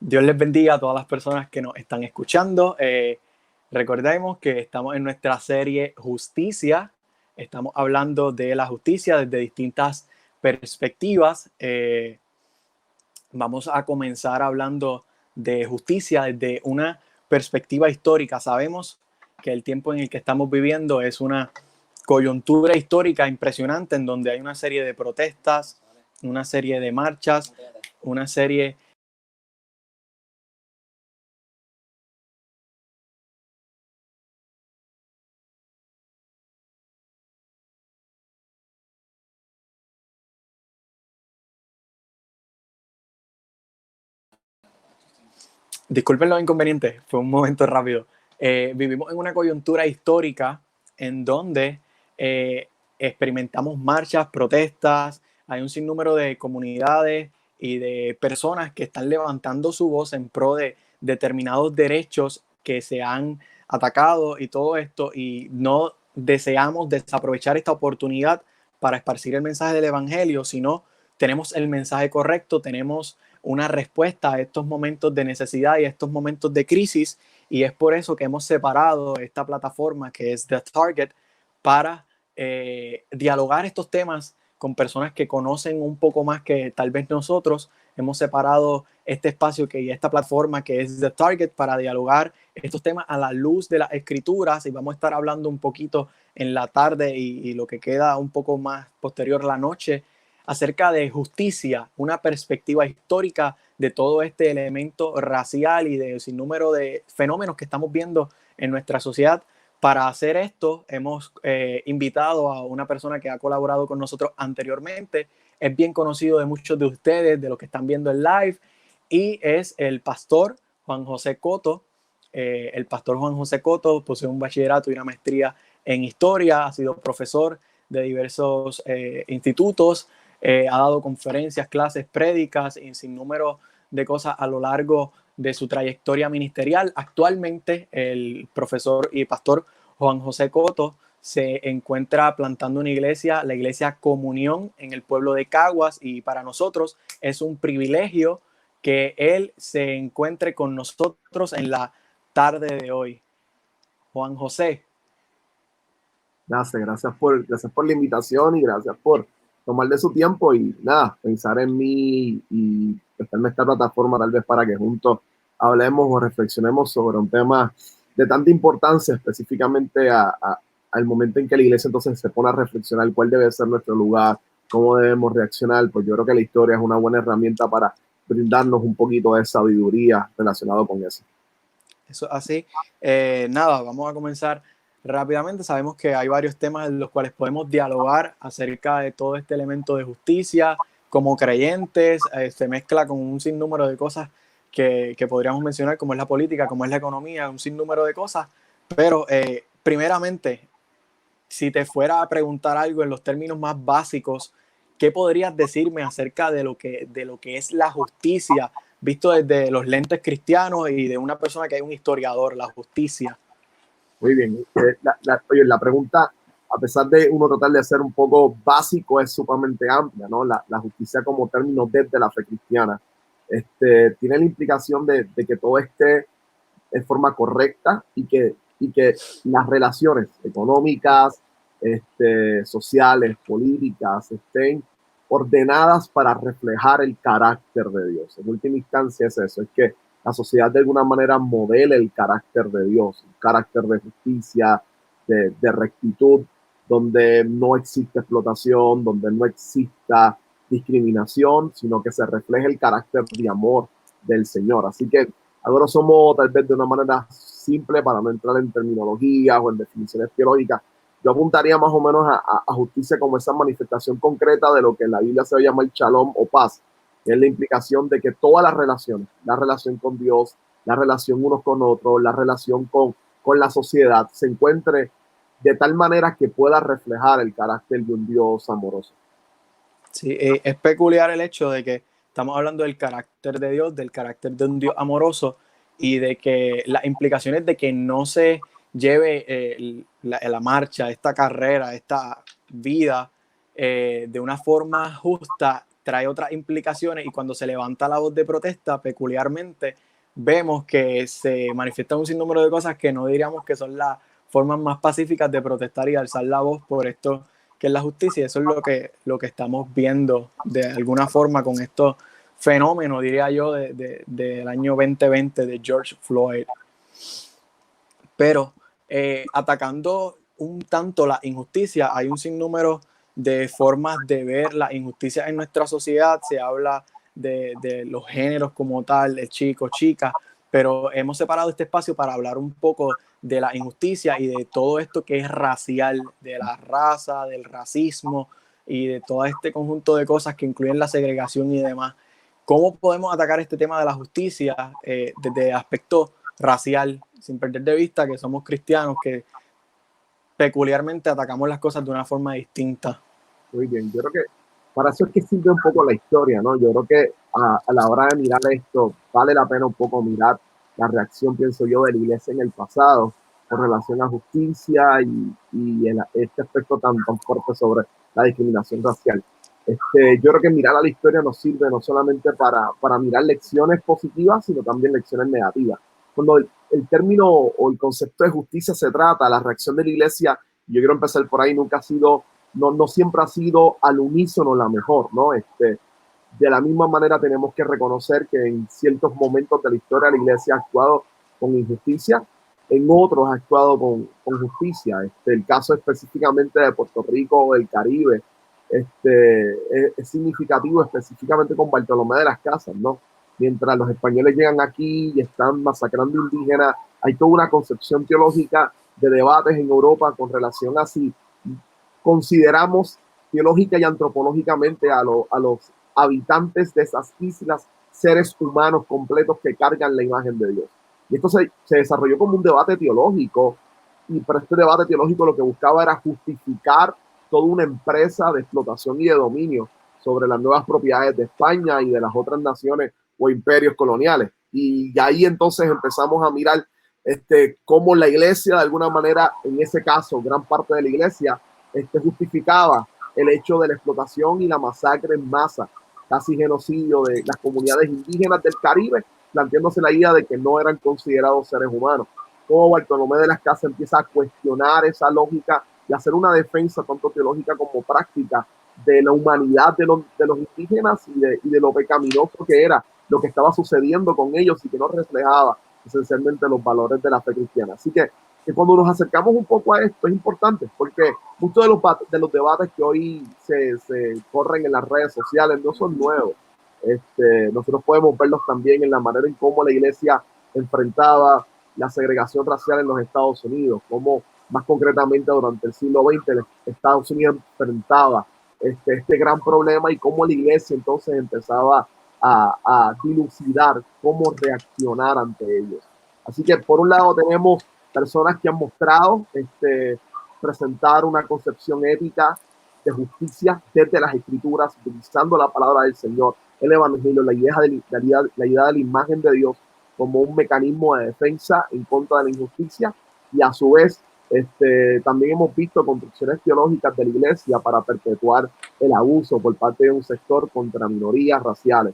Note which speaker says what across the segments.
Speaker 1: Dios les bendiga a todas las personas que nos están escuchando. Recordemos que estamos en nuestra serie Justicia. Estamos hablando de la justicia desde distintas perspectivas. Vamos a comenzar hablando de justicia desde una perspectiva histórica. Sabemos que el tiempo en el que estamos viviendo es una coyuntura histórica impresionante en donde hay una serie de protestas, una serie de marchas, una serie... Disculpen los inconvenientes, fue un momento rápido. Vivimos en una coyuntura histórica en donde experimentamos marchas, protestas, hay un sinnúmero de comunidades y de personas que están levantando su voz en pro de determinados derechos que se han atacado y todo esto, y no deseamos desaprovechar esta oportunidad para esparcir el mensaje del Evangelio, sino tenemos el mensaje correcto, tenemos una respuesta a estos momentos de necesidad y a estos momentos de crisis, y es por eso que hemos separado esta plataforma que es The Target para dialogar estos temas con personas que conocen un poco más que tal vez nosotros. Hemos separado este espacio y esta plataforma que es The Target para dialogar estos temas a la luz de las escrituras, y vamos a estar hablando un poquito en la tarde y lo que queda un poco más posterior la noche acerca de justicia, una perspectiva histórica de todo este elemento racial y de sinnúmero de fenómenos que estamos viendo en nuestra sociedad. Para hacer esto, hemos invitado a una persona que ha colaborado con nosotros anteriormente. Es bien conocido de muchos de ustedes, de los que están viendo el live, y es el pastor Juan José Coto. El pastor Juan José Coto posee un bachillerato y una maestría en historia, ha sido profesor de diversos institutos, ha dado conferencias, clases, prédicas y sin número de cosas a lo largo de su trayectoria ministerial. Actualmente el profesor y pastor Juan José Coto se encuentra plantando una iglesia, la iglesia Comunión, en el pueblo de Caguas, y para nosotros es un privilegio que él se encuentre con nosotros en la tarde de hoy. Juan José.
Speaker 2: Gracias por la invitación y gracias por tomar de su tiempo y nada, pensar en mí y prestarme esta plataforma tal vez para que juntos hablemos o reflexionemos sobre un tema de tanta importancia, específicamente al momento en que la iglesia entonces se pone a reflexionar cuál debe ser nuestro lugar, cómo debemos reaccionar. Pues yo creo que la historia es una buena herramienta para brindarnos un poquito de sabiduría relacionado con eso.
Speaker 1: Eso así. Nada, vamos a comenzar rápidamente. Sabemos que hay varios temas en los cuales podemos dialogar acerca de todo este elemento de justicia. Como creyentes, se mezcla con un sinnúmero de cosas que podríamos mencionar, como es la política, como es la economía, un sinnúmero de cosas. Pero primeramente, si te fuera a preguntar algo en los términos más básicos, ¿qué podrías decirme acerca de lo que es la justicia, visto desde los lentes cristianos y de una persona que es un historiador, la justicia?
Speaker 2: Muy bien. Oye, la pregunta, a pesar de uno tratar de ser un poco básico, es sumamente amplia, ¿no? La justicia como término desde la fe cristiana. Tiene la implicación de que todo esté en forma correcta y que las relaciones económicas, sociales, políticas, estén ordenadas para reflejar el carácter de Dios. En última instancia es eso, es que la sociedad de alguna manera modele el carácter de Dios, un carácter de justicia, de rectitud, donde no existe explotación, donde no exista discriminación, sino que se refleje el carácter de amor del Señor. Así que a grosso modo, tal vez de una manera simple, para no entrar en terminologías o en definiciones teológicas, yo apuntaría más o menos a justicia como esa manifestación concreta de lo que en la Biblia se llama el shalom o paz, que es la implicación de que todas las relaciones, la relación con Dios, la relación unos con otros, la relación con la sociedad, se encuentre de tal manera que pueda reflejar el carácter de un Dios amoroso.
Speaker 1: Sí, es peculiar el hecho de que estamos hablando del carácter de Dios, del carácter de un Dios amoroso, y de que las implicaciones de que no se lleve la marcha, esta carrera, esta vida de una forma justa, trae otras implicaciones, y cuando se levanta la voz de protesta, peculiarmente vemos que se manifiestan un sinnúmero de cosas que no diríamos que son las formas más pacíficas de protestar y alzar la voz por esto que es la justicia. Eso es lo que estamos viendo de alguna forma con estos fenómenos, diría yo, del año 2020 de George Floyd. Pero atacando un tanto la injusticia, hay un sinnúmero de formas de ver la injusticia en nuestra sociedad. Se habla de los géneros como tal, de chicos, chicas, pero hemos separado este espacio para hablar un poco de la injusticia y de todo esto que es racial, de la raza, del racismo y de todo este conjunto de cosas que incluyen la segregación y demás. ¿Cómo podemos atacar este tema de la justicia desde aspecto racial, sin perder de vista que somos cristianos, que peculiarmente atacamos las cosas de una forma distinta?
Speaker 2: Muy bien, yo creo que para eso es que sirve un poco la historia, ¿no? Yo creo que a la hora de mirar esto, vale la pena un poco mirar la reacción, pienso yo, de la iglesia en el pasado con relación a justicia y este aspecto tan fuerte sobre la discriminación racial. Yo creo que mirar a la historia nos sirve no solamente para mirar lecciones positivas, sino también lecciones negativas. Cuando el término o el concepto de justicia se trata, la reacción de la iglesia, yo quiero empezar por ahí, nunca ha sido, no siempre ha sido al unísono la mejor, ¿no? De la misma manera tenemos que reconocer que en ciertos momentos de la historia la iglesia ha actuado con injusticia, en otros ha actuado con justicia. El caso específicamente de Puerto Rico o del Caribe es significativo específicamente con Bartolomé de las Casas, ¿no? Mientras los españoles llegan aquí y están masacrando indígenas, hay toda una concepción teológica de debates en Europa con relación a si consideramos teológica y antropológicamente a los habitantes de esas islas seres humanos completos que cargan la imagen de Dios. Y esto se desarrolló como un debate teológico, y para este debate teológico lo que buscaba era justificar toda una empresa de explotación y de dominio sobre las nuevas propiedades de España y de las otras naciones o imperios coloniales. Y ahí entonces empezamos a mirar cómo la iglesia, de alguna manera, en ese caso, gran parte de la iglesia, justificaba el hecho de la explotación y la masacre en masa, casi genocidio de las comunidades indígenas del Caribe, planteándose la idea de que no eran considerados seres humanos. Como Bartolomé de las Casas empieza a cuestionar esa lógica y hacer una defensa tanto teológica como práctica de la humanidad de los indígenas y de lo pecaminoso que era lo que estaba sucediendo con ellos y que no reflejaba esencialmente los valores de la fe cristiana. Así que cuando nos acercamos un poco a esto es importante, porque muchos de los debates que hoy se corren en las redes sociales no son nuevos. Nosotros podemos verlos también en la manera en cómo la iglesia enfrentaba la segregación racial en los Estados Unidos, cómo más concretamente durante el siglo XX Estados Unidos enfrentaba este gran problema y cómo la iglesia entonces empezaba a dilucidar cómo reaccionar ante ellos. Así que por un lado tenemos personas que han mostrado presentar una concepción ética de justicia desde las escrituras, utilizando la palabra del Señor, el evangelio, la idea de la imagen de Dios como un mecanismo de defensa en contra de la injusticia, y a su vez también hemos visto construcciones teológicas de la iglesia para perpetuar el abuso por parte de un sector contra minorías raciales.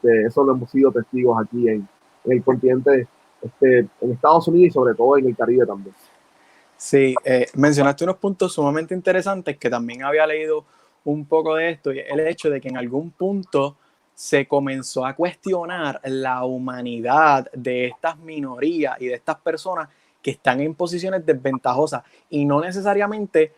Speaker 2: Eso lo hemos sido testigos aquí en el continente, en Estados Unidos y sobre todo en el Caribe también.
Speaker 1: Sí, mencionaste unos puntos sumamente interesantes que también había leído un poco de esto, y el hecho de que en algún punto se comenzó a cuestionar la humanidad de estas minorías y de estas personas que están en posiciones desventajosas, y no necesariamente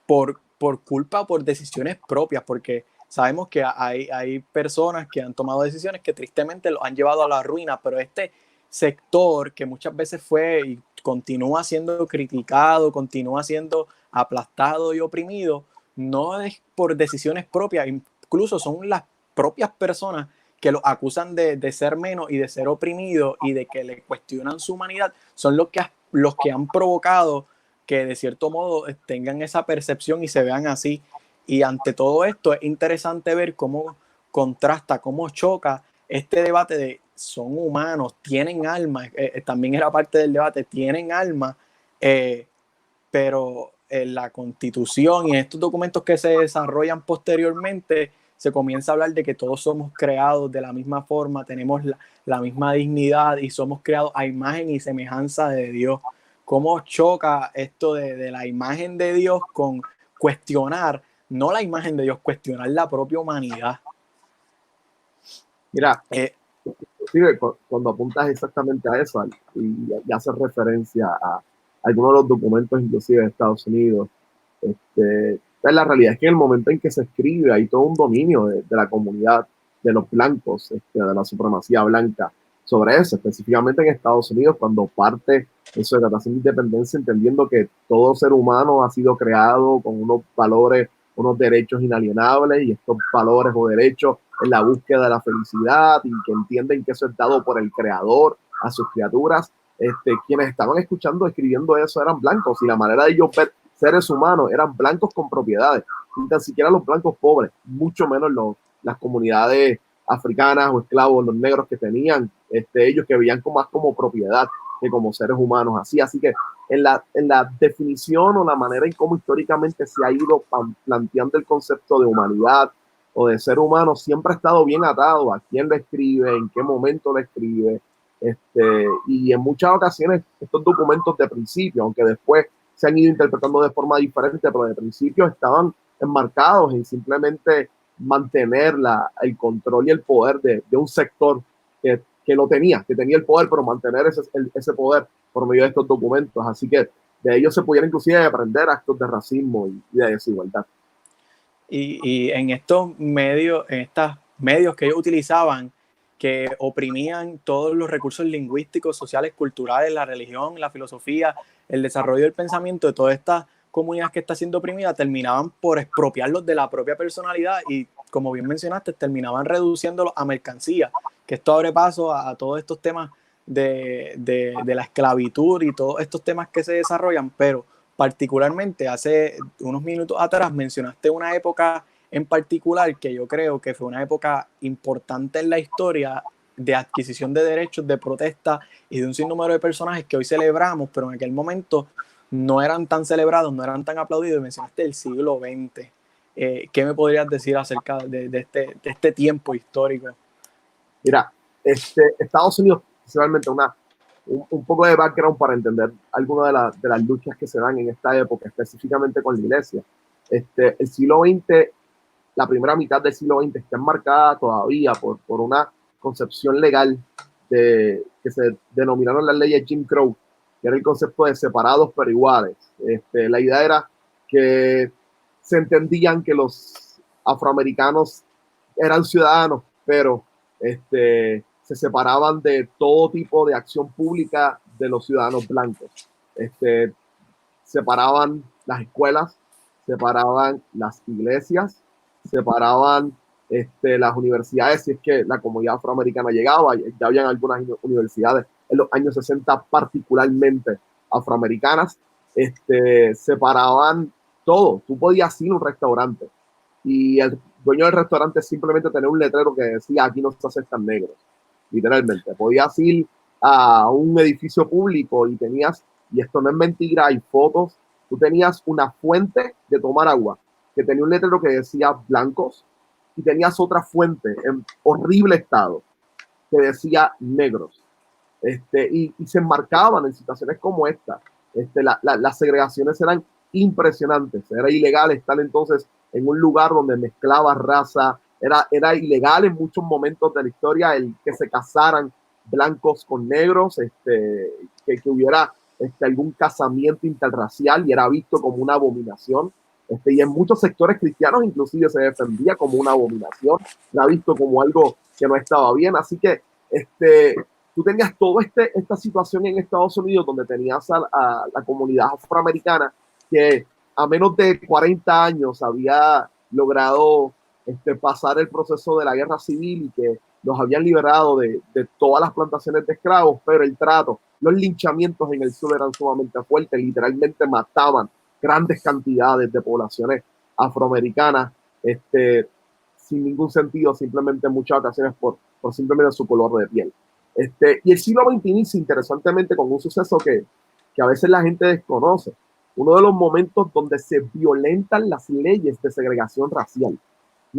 Speaker 1: por culpa o por decisiones propias, porque sabemos que hay personas que han tomado decisiones que tristemente los han llevado a la ruina, pero este sector que muchas veces fue y continúa siendo criticado, continúa siendo aplastado y oprimido, no es por decisiones propias, incluso son las propias personas que los acusan de ser menos y de ser oprimidos y de que le cuestionan su humanidad, son los que han provocado que de cierto modo tengan esa percepción y se vean así. Y ante todo esto es interesante ver cómo contrasta, cómo choca este debate de son humanos, tienen alma, también era parte del debate, tienen alma, pero en la Constitución y en estos documentos que se desarrollan posteriormente se comienza a hablar de que todos somos creados de la misma forma, tenemos la misma dignidad y somos creados a imagen y semejanza de Dios. ¿Cómo choca esto de la imagen de Dios con cuestionar, no la imagen de Dios, cuestionar la propia humanidad?
Speaker 2: Mira, sí, cuando apuntas exactamente a eso y haces referencia a algunos de los documentos inclusive de Estados Unidos, la realidad es que en el momento en que se escribe hay todo un dominio de la comunidad de los blancos, de la supremacía blanca sobre eso, específicamente en Estados Unidos, cuando parte en su declaración de independencia, entendiendo que todo ser humano ha sido creado con unos valores, unos derechos inalienables, y estos valores o derechos en la búsqueda de la felicidad, y que entienden que eso es dado por el creador a sus criaturas. Quienes estaban escuchando, escribiendo eso, eran blancos, y la manera de ellos ver seres humanos eran blancos con propiedades, ni tan siquiera los blancos pobres, mucho menos las comunidades africanas o esclavos, los negros que tenían, ellos que veían más como propiedad que como seres humanos. Así que en la definición o la manera en cómo históricamente se ha ido planteando el concepto de humanidad o de ser humano, siempre ha estado bien atado a quién lo escribe, en qué momento lo escribe, y en muchas ocasiones estos documentos de principio, aunque después se han ido interpretando de forma diferente, pero de principio estaban enmarcados en simplemente mantener el control y el poder de un sector que lo tenía, que tenía el poder, pero mantener ese poder por medio de estos documentos. Así que de ellos se pudiera inclusive aprender actos de racismo y de desigualdad.
Speaker 1: Y en estos medios, medios que ellos utilizaban, que oprimían todos los recursos lingüísticos, sociales, culturales, la religión, la filosofía, el desarrollo del pensamiento de toda esta comunidad que está siendo oprimida, terminaban por expropiarlos de la propia personalidad y, como bien mencionaste, terminaban reduciéndolos a mercancía, que esto abre paso a todos estos temas de la esclavitud y todos estos temas que se desarrollan, pero particularmente hace unos minutos atrás mencionaste una época en particular que yo creo que fue una época importante en la historia de adquisición de derechos, de protesta y de un sinnúmero de personajes que hoy celebramos, pero en aquel momento no eran tan celebrados, no eran tan aplaudidos. Mencionaste el siglo XX. ¿Qué me podrías decir acerca de este tiempo histórico?
Speaker 2: Mira, Estados Unidos, principalmente un poco de background para entender algunas de las luchas que se dan en esta época, específicamente con la iglesia. El siglo XX, la primera mitad del siglo XX está enmarcada todavía por una concepción legal que se denominaron las leyes Jim Crow, que era el concepto de separados pero iguales. La idea era que se entendían que los afroamericanos eran ciudadanos, pero se separaban de todo tipo de acción pública de los ciudadanos blancos. Separaban las escuelas, separaban las iglesias, separaban las universidades, si es que la comunidad afroamericana llegaba. Ya habían algunas universidades en los años 60 particularmente afroamericanas. Separaban todo. Tú podías ir a un restaurante y el dueño del restaurante simplemente tenía un letrero que decía: aquí no se aceptan negros, literalmente. Podías ir a un edificio público y tenías, y esto no es mentira, hay fotos, tú tenías una fuente de tomar agua que tenía un letrero que decía blancos, y tenías otra fuente en horrible estado que decía negros. Y se enmarcaban en situaciones como esta. Las segregaciones eran impresionantes. Era ilegal estar entonces en un lugar donde mezclaba raza. Era ilegal en muchos momentos de la historia el que se casaran blancos con negros, que hubiera algún casamiento interracial, y era visto como una abominación. Y en muchos sectores cristianos inclusive se defendía como una abominación, era visto como algo que no estaba bien. Así que tú tenías toda esta situación en Estados Unidos, donde tenías a la comunidad afroamericana que a menos de 40 años había logrado pasar el proceso de la guerra civil, y que los habían liberado de todas las plantaciones de esclavos, pero el trato, los linchamientos en el sur eran sumamente fuertes. Literalmente mataban grandes cantidades de poblaciones afroamericanas, sin ningún sentido, simplemente en muchas ocasiones por simplemente su color de piel. Y el siglo XX inicia interesantemente con un suceso que a veces la gente desconoce. Uno de los momentos donde se violentan las leyes de segregación racial.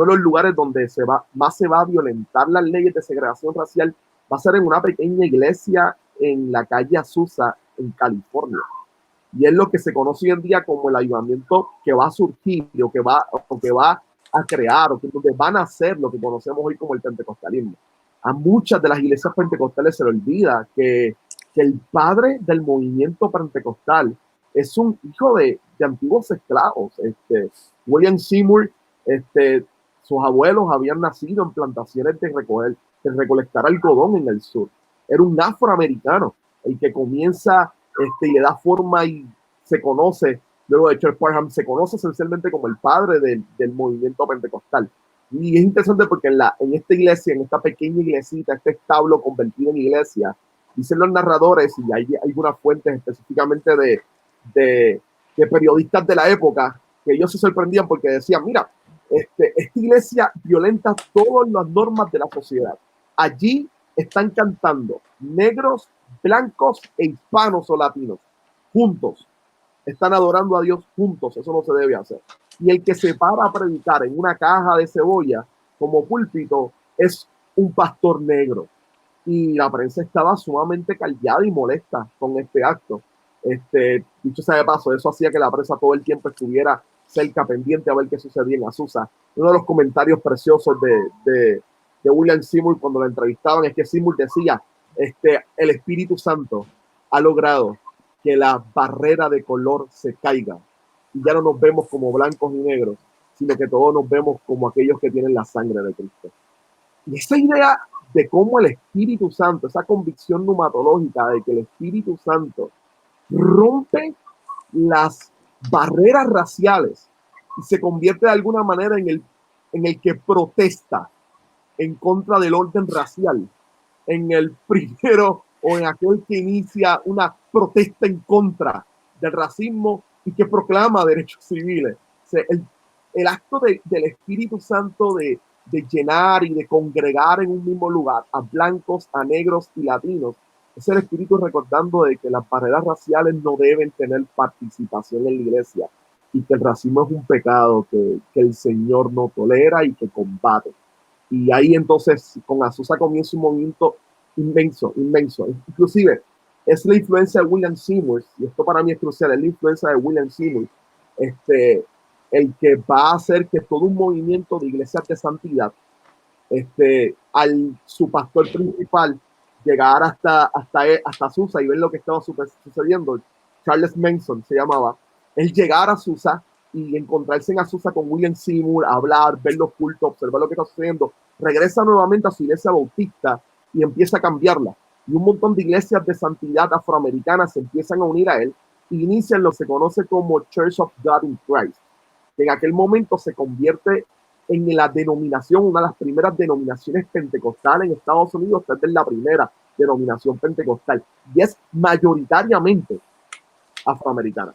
Speaker 2: uno de los lugares donde más se va a violentar las leyes de segregación racial va a ser en una pequeña iglesia en la calle Azusa, en California. Y es lo que se conoce hoy en día como el avivamiento que va a surgir o que va a crear o que van a hacer lo que conocemos hoy como el pentecostalismo. A muchas de las iglesias pentecostales se le olvida que el padre del movimiento pentecostal es un hijo de antiguos esclavos. William Seymour, sus abuelos habían nacido en plantaciones de recolectar algodón en el sur. Era un afroamericano el que comienza y le da forma y se conoce, luego de Church Parham, se conoce esencialmente como el padre del movimiento pentecostal. Y es interesante porque en esta iglesia, en esta pequeña iglesita, este establo convertido en iglesia, dicen los narradores, y hay algunas fuentes específicamente de periodistas de la época, que ellos se sorprendían porque decían, mira, esta iglesia violenta todas las normas de la sociedad. Allí están cantando negros, blancos e hispanos o latinos juntos, están adorando a Dios juntos, eso no se debe hacer. Y el que se para a predicar en una caja de cebolla como púlpito es un pastor negro. Y la prensa estaba sumamente callada y molesta con este acto. Dicho sea de paso, eso hacía que la prensa todo el tiempo estuviera cerca, pendiente a ver qué sucedía en Azusa. Uno de los comentarios preciosos de William Seymour cuando lo entrevistaban es que Seymour decía, el Espíritu Santo ha logrado que la barrera de color se caiga y ya no nos vemos como blancos y negros, sino que todos nos vemos como aquellos que tienen la sangre de Cristo. Y esa idea de cómo el Espíritu Santo, esa convicción pneumatológica de que el Espíritu Santo rompe las barreras raciales y se convierte de alguna manera en el que protesta en contra del orden racial, en el primero o en aquel que inicia una protesta en contra del racismo y que proclama derechos civiles. O sea, el acto del Espíritu Santo de llenar y de congregar en un mismo lugar a blancos, a negros y latinos, es el Espíritu recordando de que las barreras raciales no deben tener participación en la iglesia y que el racismo es un pecado que el Señor no tolera y que combate. Y ahí entonces con Azusa comienza un movimiento inmenso. Inclusive es la influencia de William Seymour, y esto para mí es crucial, es la influencia de William Seymour, el que va a hacer que todo un movimiento de iglesias de santidad, su pastor principal, llegar hasta Azusa y ver lo que estaba sucediendo. Charles Manson se llamaba. Él llegar a Azusa y encontrarse en Azusa con William Seymour, hablar, ver los cultos, observar lo que está sucediendo, regresa nuevamente a su iglesia bautista y empieza a cambiarla. Y un montón de iglesias de santidad afroamericanas se empiezan a unir a él y inician lo que se conoce como Church of God in Christ, que en aquel momento se convierte en la denominación, una de las primeras denominaciones pentecostales en Estados Unidos. Esta es la primera denominación pentecostal y es mayoritariamente afroamericana.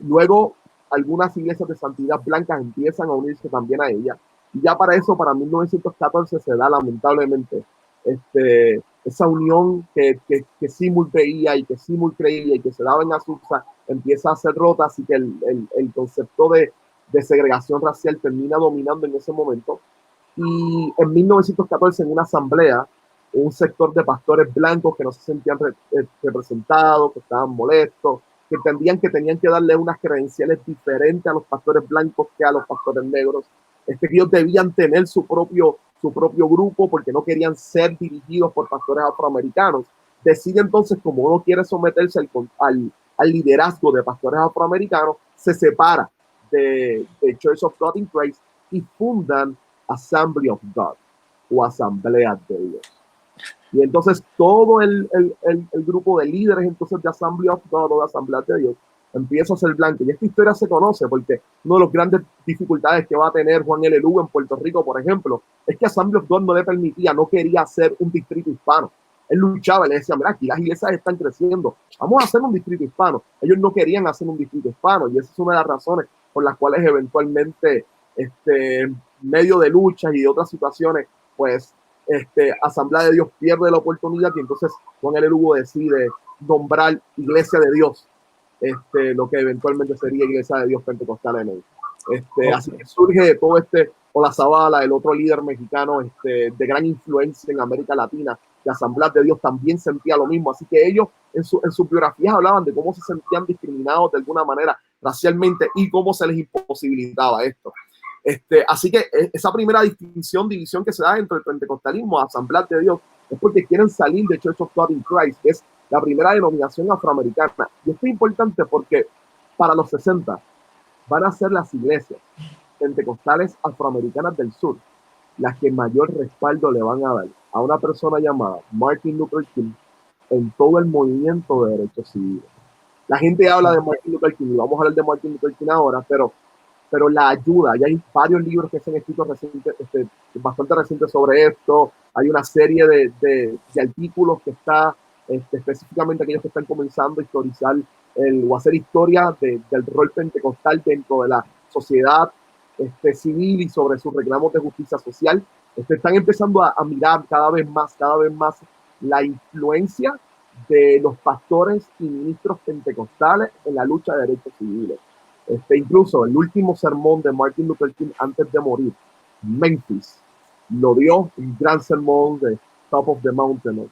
Speaker 2: Luego algunas iglesias de santidad blancas empiezan a unirse también a ella, y ya para eso, para 1914 se da lamentablemente esa unión que Seymour veía y que Seymour creía y que se daba en Azusa empieza a ser rota, así que el concepto de segregación racial termina dominando en ese momento. Y en 1914, en una asamblea, un sector de pastores blancos que no se sentían representados, que estaban molestos, que entendían que tenían que darle unas credenciales diferentes a los pastores blancos que a los pastores negros, que ellos debían tener su propio grupo porque no querían ser dirigidos por pastores afroamericanos. Decide entonces, como uno quiere someterse al liderazgo de pastores afroamericanos, se separa de Church of God in Christ y fundan Assembly of God o Asamblea de Dios. Y entonces todo el grupo de líderes entonces de Assembly of God o de Asamblea de Dios empieza a ser blanco. Y esta historia se conoce porque una de las grandes dificultades que va a tener Juan L. Lugo en Puerto Rico, por ejemplo, es que Assembly of God no le permitía, no quería hacer un distrito hispano. Él luchaba y le decía, mira, aquí las iglesias están creciendo, vamos a hacer un distrito hispano. Ellos no querían hacer un distrito hispano, y esa es una de las razones por las cuales eventualmente, en medio de luchas y de otras situaciones, pues Asamblea de Dios pierde la oportunidad, y entonces Juan L. Lugo decide nombrar Iglesia de Dios, lo que eventualmente sería Iglesia de Dios Pentecostal en él. Así que surge todo Olazabala, el otro líder mexicano de gran influencia en América Latina, de Asambleas de Dios, también sentía lo mismo. Así que ellos en sus biografías hablaban de cómo se sentían discriminados de alguna manera racialmente y cómo se les imposibilitaba esto. Así que esa primera división que se da entre el pentecostalismo, Asambleas de Dios, es porque quieren salir de Church of God in Christ, que es la primera denominación afroamericana. Y esto es importante porque para los 60 van a ser las iglesias pentecostales afroamericanas del sur las que mayor respaldo le van a dar a una persona llamada Martin Luther King en todo el movimiento de derechos civiles. La gente habla de Martin Luther King y vamos a hablar de Martin Luther King ahora, pero la ayuda, ya hay varios libros que se han escrito bastante recientes sobre esto, hay una serie de artículos que está específicamente aquellos que están comenzando a historizar o hacer historia del rol pentecostal dentro de la sociedad civil y sobre sus reclamos de justicia social. Están empezando a mirar cada vez más la influencia de los pastores y ministros pentecostales en la lucha de derechos civiles. Incluso el último sermón de Martin Luther King antes de morir, Memphis, lo dio un gran sermón de Top of the Mountain,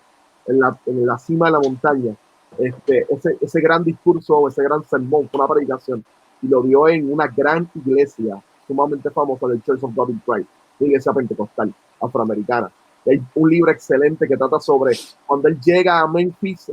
Speaker 2: en la cima de la montaña. Ese gran discurso, ese gran sermón, fue una predicación, y lo dio en una gran iglesia sumamente famosa del Church of God in Christ, la iglesia pentecostal afroamericana. Hay un libro excelente que trata sobre cuando él llega a Memphis,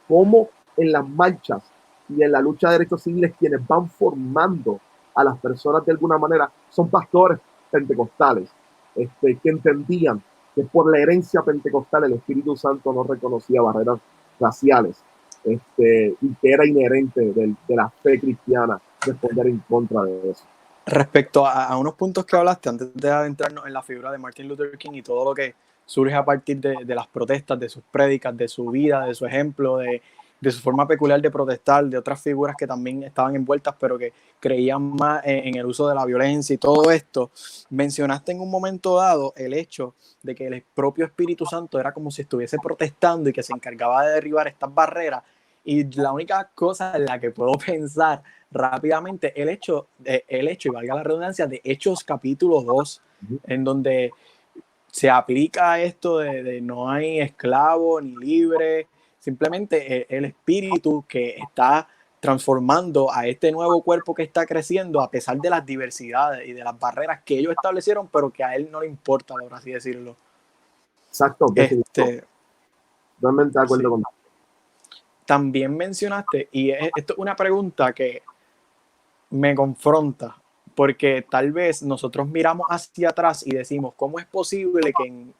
Speaker 2: cómo en las marchas y en la lucha de derechos civiles quienes van formando a las personas de alguna manera son pastores pentecostales, que entendían que por la herencia pentecostal el Espíritu Santo no reconocía barreras raciales, y que era inherente de la fe cristiana responder en contra de eso.
Speaker 1: Respecto a unos puntos que hablaste antes de adentrarnos en la figura de Martin Luther King y todo lo que surge a partir de las protestas, de sus prédicas, de su vida, de su ejemplo, de su forma peculiar de protestar, de otras figuras que también estaban envueltas pero que creían más en el uso de la violencia y todo esto, mencionaste en un momento dado el hecho de que el propio Espíritu Santo era como si estuviese protestando y que se encargaba de derribar estas barreras, y la única cosa en la que puedo pensar rápidamente, el hecho, y valga la redundancia, de Hechos capítulo 2, en donde se aplica esto de no hay esclavo ni libre, simplemente el espíritu que está transformando a este nuevo cuerpo que está creciendo a pesar de las diversidades y de las barreras que ellos establecieron, pero que a él no le importa, por así decirlo.
Speaker 2: Exacto. Totalmente de acuerdo con eso.
Speaker 1: También mencionaste, y esto es una pregunta que me confronta, porque tal vez nosotros miramos hacia atrás y decimos, ¿cómo es posible que en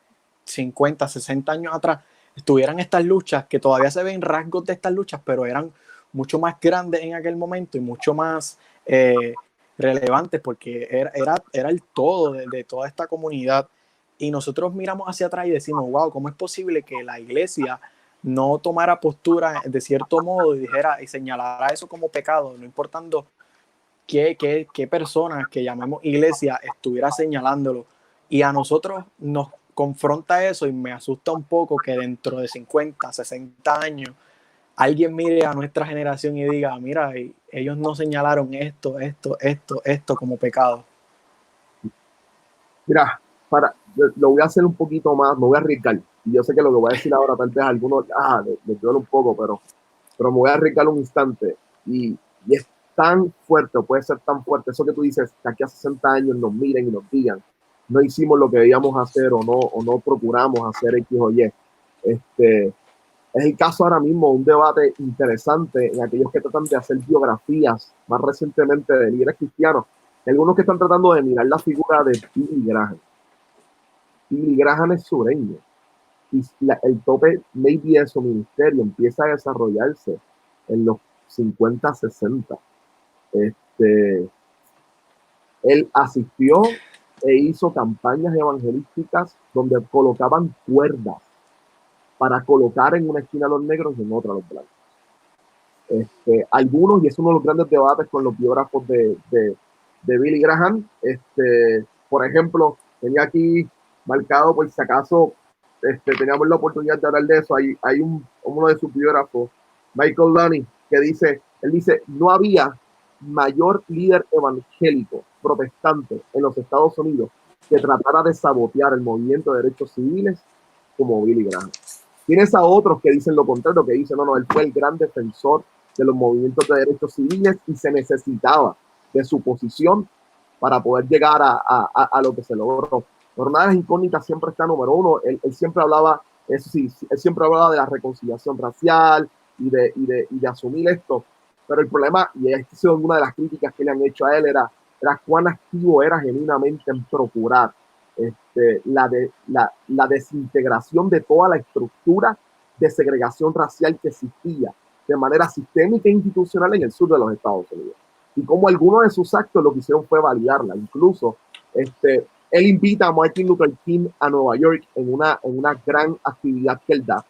Speaker 1: 50, 60 años atrás estuvieran estas luchas, que todavía se ven rasgos de estas luchas, pero eran mucho más grandes en aquel momento y mucho más relevantes, porque era el todo de toda esta comunidad? Y nosotros miramos hacia atrás y decimos, wow, ¿cómo es posible que la iglesia no tomara postura de cierto modo y dijera y señalara eso como pecado, no importando qué personas que llamemos iglesia estuviera señalándolo? Y a nosotros nos confronta eso y me asusta un poco que dentro de 50, 60 años alguien mire a nuestra generación y diga, mira, ellos no señalaron esto como pecado.
Speaker 2: Mira, lo voy a hacer un poquito más, me voy a arriesgar. Y yo sé que lo que voy a decir ahora tal vez a algunos les duele un poco, pero me voy a arriesgar un instante. Y es tan fuerte, puede ser tan fuerte, eso que tú dices, que aquí a 60 años nos miren y nos digan, no hicimos lo que debíamos hacer o no procuramos hacer X o Y. Es el caso ahora mismo, un debate interesante en aquellos que tratan de hacer biografías más recientemente de líderes cristianos. Hay algunos que están tratando de mirar la figura de Billy Graham. Billy Graham es sureño. Y el tope maybe de su ministerio empieza a desarrollarse en los 50, 60. Él asistió e hizo campañas evangelísticas donde colocaban cuerdas para colocar en una esquina a los negros y en otra a los blancos. Algunos, y es uno de los grandes debates con los biógrafos de Billy Graham, por ejemplo, tenía aquí marcado por si acaso teníamos la oportunidad de hablar de eso, hay uno de sus biógrafos, Michael Lunny, que dice, él dice, no había mayor líder evangélico protestante en los Estados Unidos que tratara de sabotear el movimiento de derechos civiles como Billy Graham. Tienes a otros que dicen lo contrario, que dicen, no, no, él fue el gran defensor de los movimientos de derechos civiles y se necesitaba de su posición para poder llegar a lo que se logró. Pero una de las incógnitas siempre está número uno. Él siempre hablaba, eso sí, él siempre hablaba de la reconciliación racial y de asumir esto. Pero el problema, y esta ha sido una de las críticas que le han hecho a él, era cuán activo era genuinamente en procurar la desintegración de toda la estructura de segregación racial que existía de manera sistémica e institucional en el sur de los Estados Unidos. Y como algunos de sus actos lo que hicieron fue validarla. Incluso él invita a Martin Luther King a Nueva York en una gran actividad que él da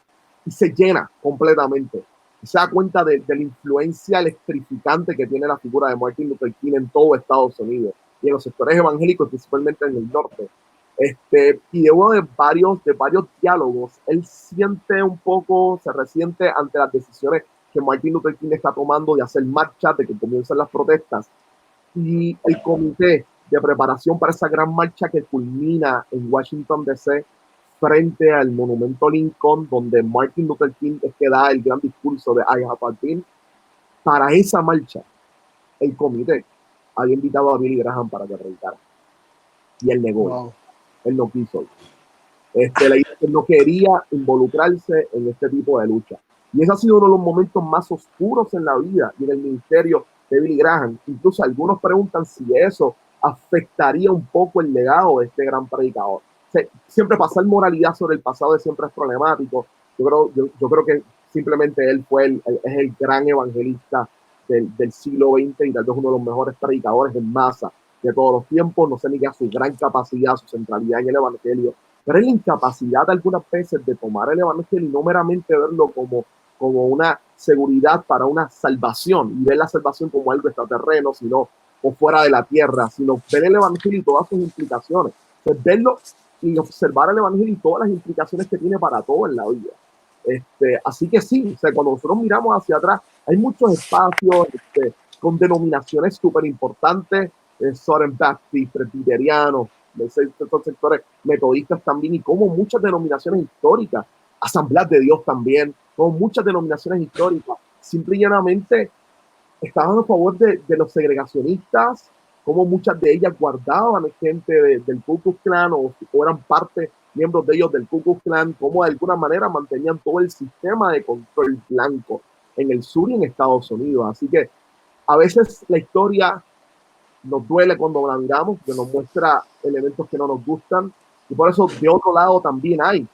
Speaker 2: y se llena completamente. Se da cuenta de la influencia electrificante que tiene la figura de Martin Luther King en todo Estados Unidos y en los sectores evangélicos, principalmente en el norte. Y de uno de varios diálogos, él siente un poco, se resiente ante las decisiones que Martin Luther King está tomando de hacer marchas, de que comiencen las protestas. Y el comité de preparación para esa gran marcha que culmina en Washington, D.C., frente al monumento Lincoln, donde Martin Luther King es que da el gran discurso de I Have a Dream. Para esa marcha, el comité había invitado a Billy Graham para que predicara. Y él negó. Wow. Él no quiso. Él no quería involucrarse en este tipo de lucha. Y ese ha sido uno de los momentos más oscuros en la vida y en el ministerio de Billy Graham. Incluso algunos preguntan si eso afectaría un poco el legado de este gran predicador. O sea, siempre pasar moralidad sobre el pasado siempre es problemático. Yo creo que simplemente él es el gran evangelista del siglo XX y tal vez uno de los mejores predicadores en masa de todos los tiempos. No se niega su gran capacidad, su centralidad en el evangelio, pero es la incapacidad algunas veces de tomar el evangelio y no meramente verlo como una seguridad para una salvación y ver la salvación como algo extraterreno, sino o fuera de la tierra, sino ver el evangelio y todas sus implicaciones. Pues verlo y observar el evangelio y todas las implicaciones que tiene para todo en la vida. Así que sí, o sea, cuando nosotros miramos hacia atrás, hay muchos espacios con denominaciones súper importantes, Southern Baptist, presbiterianos, estos sectores metodistas también, y como muchas denominaciones históricas, asambleas de Dios también, como muchas denominaciones históricas, simple y llanamente estaban a favor de los segregacionistas, como muchas de ellas guardaban gente del Ku Klux Klan o eran parte, miembros de ellos del Ku Klux Klan, como de alguna manera mantenían todo el sistema de control blanco en el sur y en Estados Unidos. Así que a veces la historia nos duele cuando la miramos, que nos muestra elementos que no nos gustan, y por eso de otro lado también hay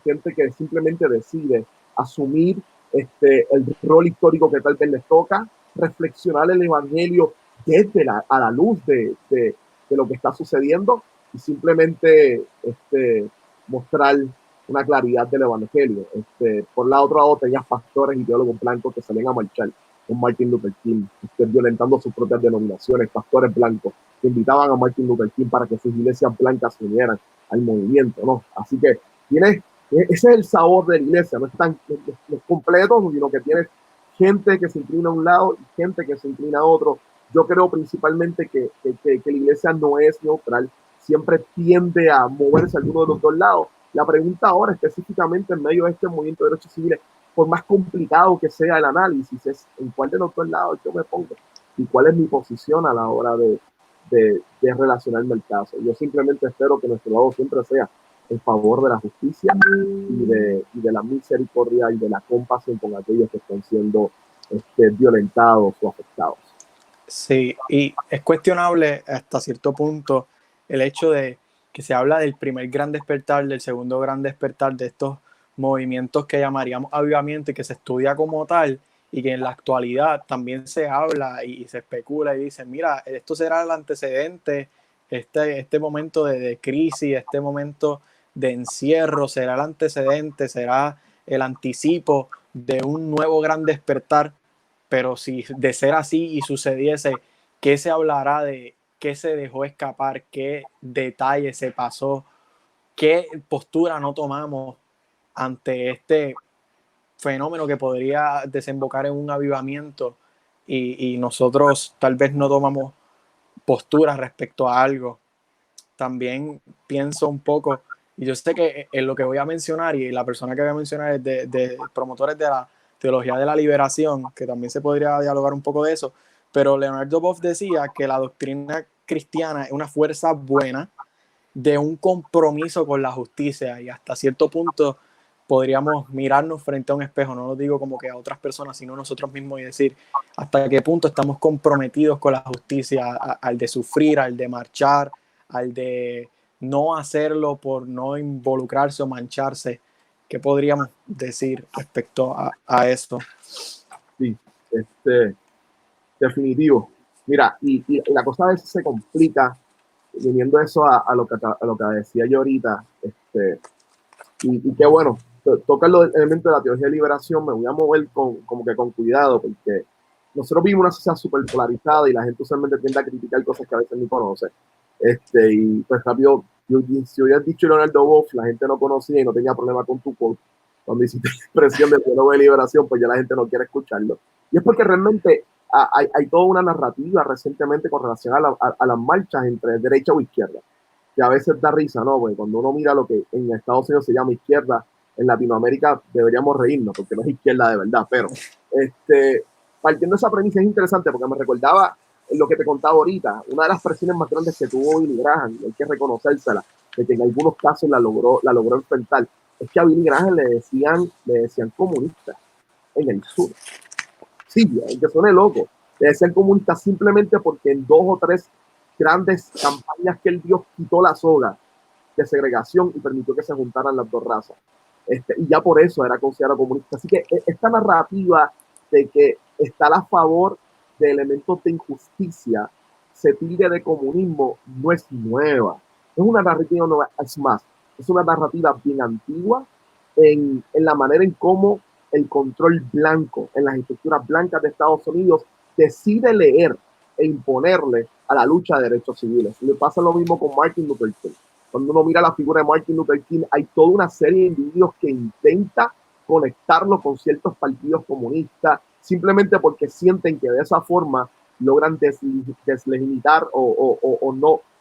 Speaker 2: gente que simplemente decide asumir el rol histórico que tal vez les toca, reflexionar el evangelio desde a la luz de lo que está sucediendo y simplemente mostrar una claridad del evangelio. Por la otra lado tenías pastores y teólogos blancos que salían a marchar con Martin Luther King, violentando sus propias denominaciones, pastores blancos que invitaban a Martin Luther King para que sus iglesias blancas se unieran al movimiento, ¿no? Así que ese es el sabor de la iglesia, no es tan no es completo, sino que tienes gente que se inclina a un lado y gente que se inclina a otro. Yo creo principalmente que la iglesia no es neutral, siempre tiende a moverse a alguno de los dos lados. La pregunta ahora, específicamente en medio de este movimiento de derechos civiles, por más complicado que sea el análisis, es en cuál de los dos lados yo me pongo y cuál es mi posición a la hora de relacionarme al caso. Yo simplemente espero que nuestro lado siempre sea en favor de la justicia y de la misericordia y de la compasión con aquellos que están siendo violentados o afectados.
Speaker 1: Sí, y es cuestionable hasta cierto punto el hecho de que se habla del primer gran despertar, del segundo gran despertar, de estos movimientos que llamaríamos avivamiento y que se estudia como tal, y que en la actualidad también se habla y se especula y dice, mira, esto será el antecedente, este momento de crisis, este momento de encierro, será el antecedente, será el anticipo de un nuevo gran despertar. Pero si de ser así y sucediese, ¿qué se hablará de qué se dejó escapar? ¿Qué detalle se pasó? ¿Qué postura no tomamos ante este fenómeno que podría desembocar en un avivamiento y nosotros tal vez no tomamos postura respecto a algo. También pienso un poco, y yo sé que en lo que voy a mencionar y la persona que voy a mencionar es de promotores de la teología de la liberación, que también se podría dialogar un poco de eso, pero Leonardo Boff decía que la doctrina cristiana es una fuerza buena de un compromiso con la justicia y hasta cierto punto podríamos mirarnos frente a un espejo, no lo digo como que a otras personas, sino a nosotros mismos y decir hasta qué punto estamos comprometidos con la justicia, al de sufrir, al de marchar, al de no hacerlo por no involucrarse o mancharse. ¿Qué podríamos decir respecto a esto?
Speaker 2: Sí, definitivo. Mira, y la cosa a veces se complica viniendo eso a lo que decía yo ahorita, y qué bueno, toca los elementos de la teología de liberación, me voy a mover como que con cuidado, porque nosotros vivimos una sociedad súper polarizada y la gente usualmente tiende a criticar cosas que a veces ni conoce. Y pues rápido, si hubieras dicho Leonardo Boff, la gente no conocía y no tenía problema con tu quote. Cuando hiciste la expresión de teólogo de liberación, pues ya la gente no quiere escucharlo. Y es porque realmente hay toda una narrativa recientemente con relación a las marchas entre derecha o izquierda, que a veces da risa, ¿no? Porque cuando uno mira lo que en Estados Unidos se llama izquierda, en Latinoamérica deberíamos reírnos, porque no es izquierda de verdad, pero partiendo de esa premisa es interesante porque me recordaba lo que te contaba ahorita, una de las presiones más grandes que tuvo Billy Graham, y hay que reconocérsela, de que en algunos casos la logró enfrentar, es que a Billy Graham le decían comunista en el sur. Sí, que suene loco, le decían comunista simplemente porque en 2 o 3 grandes campañas que él dio quitó la soga de segregación y permitió que se juntaran las dos razas. Y ya por eso era considerado comunista. Así que esta narrativa de que está a favor de elementos de injusticia se tilde de comunismo no es nueva. Es una narrativa nueva, es más, es una narrativa bien antigua en la manera en cómo el control blanco en las estructuras blancas de Estados Unidos decide leer e imponerle a la lucha de derechos civiles. Le pasa lo mismo con Martin Luther King. Cuando uno mira la figura de Martin Luther King, hay toda una serie de individuos que intenta conectarlo con ciertos partidos comunistas, simplemente porque sienten que de esa forma logran deslegitimar o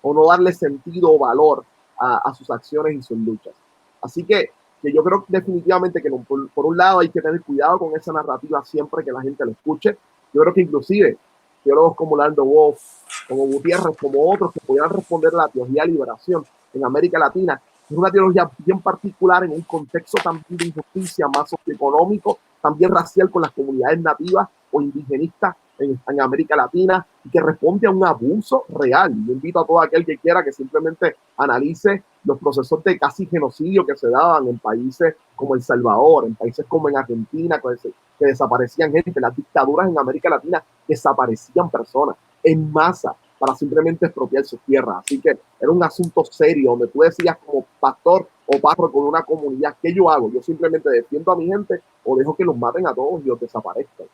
Speaker 2: no darle sentido o valor a sus acciones y sus luchas. Así que yo creo definitivamente que por un lado hay que tener cuidado con esa narrativa siempre que la gente lo escuche. Yo creo que inclusive teólogos como Leonardo Boff, como Gutiérrez, como otros que pudieran responder a la teología de liberación en América Latina, es una teología bien particular en un contexto también de injusticia más socioeconómico, también racial con las comunidades nativas o indigenistas en América Latina, y que responde a un abuso real. Yo invito a todo aquel que quiera que simplemente analice los procesos de casi genocidio que se daban en países como El Salvador, en países como en Argentina, que desaparecían gente, las dictaduras en América Latina desaparecían personas en masa para simplemente expropiar sus tierras. Así que era un asunto serio, donde tú decías como pastor o párroco con una comunidad, ¿qué yo hago? Yo simplemente defiendo a mi gente o dejo que los maten a todos y los desaparezcan.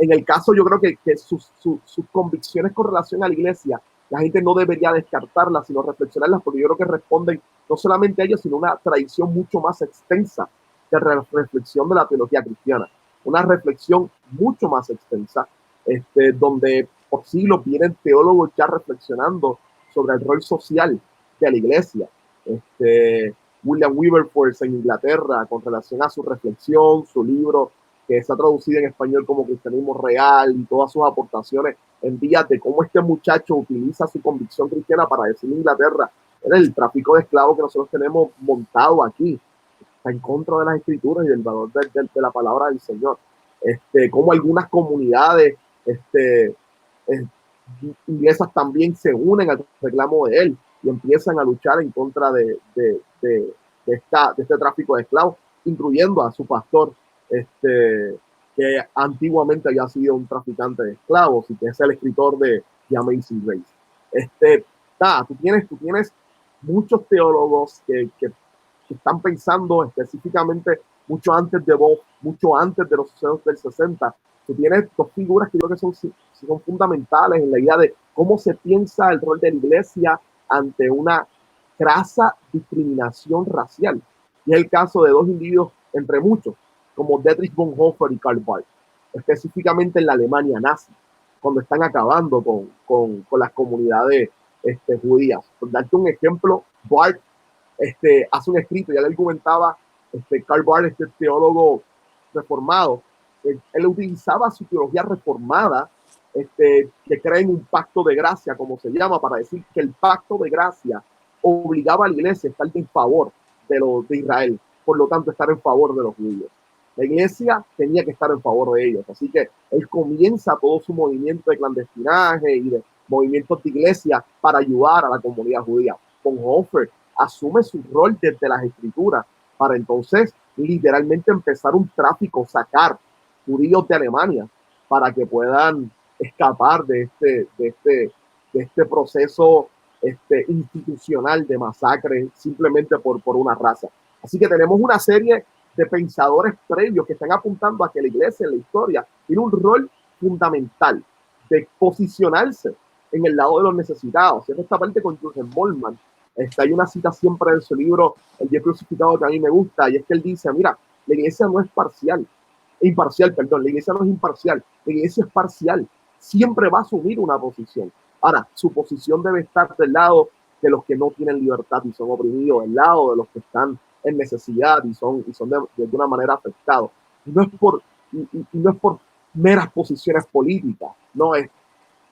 Speaker 2: En el caso, yo creo que sus convicciones con relación a la iglesia, la gente no debería descartarlas, sino reflexionarlas, porque yo creo que responden no solamente a ellos, sino a una tradición mucho más extensa de reflexión de la teología cristiana. Una reflexión mucho más extensa, donde por siglos vienen teólogos ya reflexionando sobre el rol social de la iglesia. William Wilberforce en Inglaterra, con relación a su reflexión, su libro que está traducido en español como Cristianismo Real, y todas sus aportaciones en días de cómo este muchacho utiliza su convicción cristiana para decir en Inglaterra, el tráfico de esclavos que nosotros tenemos montado aquí está en contra de las escrituras y del valor de la palabra del Señor. Como algunas comunidades inglesas también se unen al reclamo de él y empiezan a luchar en contra de este tráfico de esclavos, incluyendo a su pastor, que antiguamente había sido un traficante de esclavos y que es el escritor de The Amazing Grace. Tú tienes muchos teólogos que están pensando específicamente mucho antes de Boff, mucho antes de los sucesos del 60. Tú tienes 2 figuras que creo que son fundamentales en la idea de cómo se piensa el rol de la iglesia ante una crasa discriminación racial. Y es el caso de 2 individuos, entre muchos, como Dietrich Bonhoeffer y Karl Barth, específicamente en la Alemania nazi. cuando están acabando con las comunidades judías. Por darte un ejemplo, Barth hace un escrito, ya le comentaba, Karl Barth, este teólogo reformado, él utilizaba su teología reformada, que cree en un pacto de gracia, como se llama, para decir que el pacto de gracia obligaba a la iglesia a estar en favor de Israel, por lo tanto estar en favor de los judíos. La iglesia tenía que estar en favor de ellos, así que él comienza todo su movimiento de clandestinaje y de movimientos de iglesia para ayudar a la comunidad judía. Bonhoeffer asume su rol desde las escrituras para entonces literalmente empezar un tráfico, sacar judíos de Alemania para que puedan escapar de este proceso institucional de masacre simplemente por una raza. Así que tenemos una serie de pensadores previos que están apuntando a que la iglesia en la historia tiene un rol fundamental de posicionarse en el lado de los necesitados. En esta parte con Jürgen Moltmann, hay una cita siempre en su libro El Día Crucificado que a mí me gusta, y es que él dice, mira, la iglesia no es imparcial, la iglesia no es imparcial, la iglesia es parcial, siempre va a asumir una posición. Ahora, su posición debe estar del lado de los que no tienen libertad y son oprimidos, del lado de los que están en necesidad y son de alguna manera afectados. No es no es por meras posiciones políticas, no es,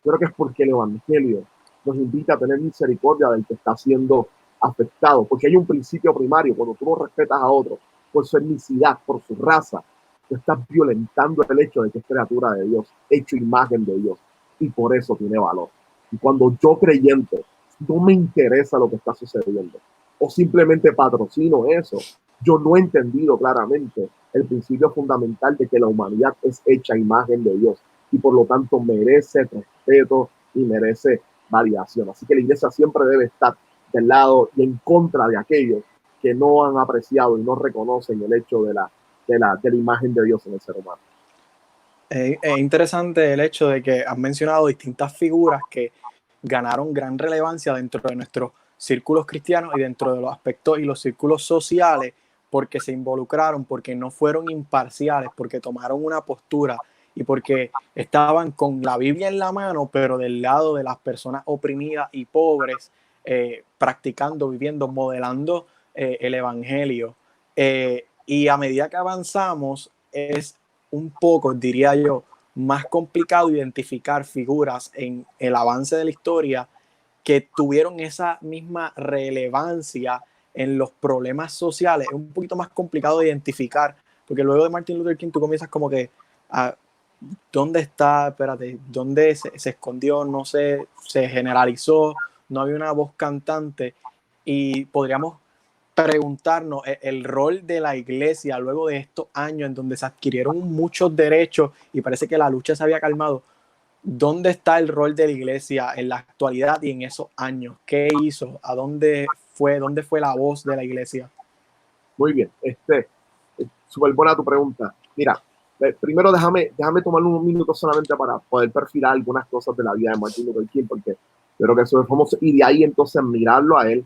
Speaker 2: yo creo que es porque el evangelio nos invita a tener misericordia del que está siendo afectado, porque hay un principio primario: cuando tú no respetas a otro por su etnicidad, por su raza, tú estás violentando el hecho de que es criatura de Dios, hecho imagen de Dios, y por eso tiene valor. Y cuando yo, creyente, no me interesa lo que está sucediendo, o simplemente patrocino eso, yo no he entendido claramente el principio fundamental de que la humanidad es hecha imagen de Dios y por lo tanto merece respeto y merece validación. Así que la iglesia siempre debe estar del lado y en contra de aquellos que no han apreciado y no reconocen el hecho de la imagen de Dios en el ser humano.
Speaker 1: Es interesante el hecho de que has mencionado distintas figuras que ganaron gran relevancia dentro de nuestros círculos cristianos y dentro de los aspectos y los círculos sociales, porque se involucraron, porque no fueron imparciales, porque tomaron una postura y porque estaban con la Biblia en la mano, pero del lado de las personas oprimidas y pobres, practicando, viviendo, modelando el Evangelio. Y a medida que avanzamos, es un poco, diría yo, más complicado identificar figuras en el avance de la historia que tuvieron esa misma relevancia en los problemas sociales. Es un poquito más complicado de identificar, porque luego de Martin Luther King tú comienzas como que ¿dónde está? Espérate, ¿dónde se escondió? No sé, se generalizó, no había una voz cantante, y podríamos preguntarnos el rol de la iglesia luego de estos años en donde se adquirieron muchos derechos y parece que la lucha se había calmado. ¿Dónde está el rol de la iglesia en la actualidad y en esos años? ¿Qué hizo? ¿A dónde fue? ¿Dónde fue la voz de la iglesia?
Speaker 2: Muy bien, súper buena tu pregunta. Mira, primero déjame tomar unos minutos solamente para poder perfilar algunas cosas de la vida de Martin Luther King, porque yo creo que eso es famoso, y de ahí entonces mirarlo a él,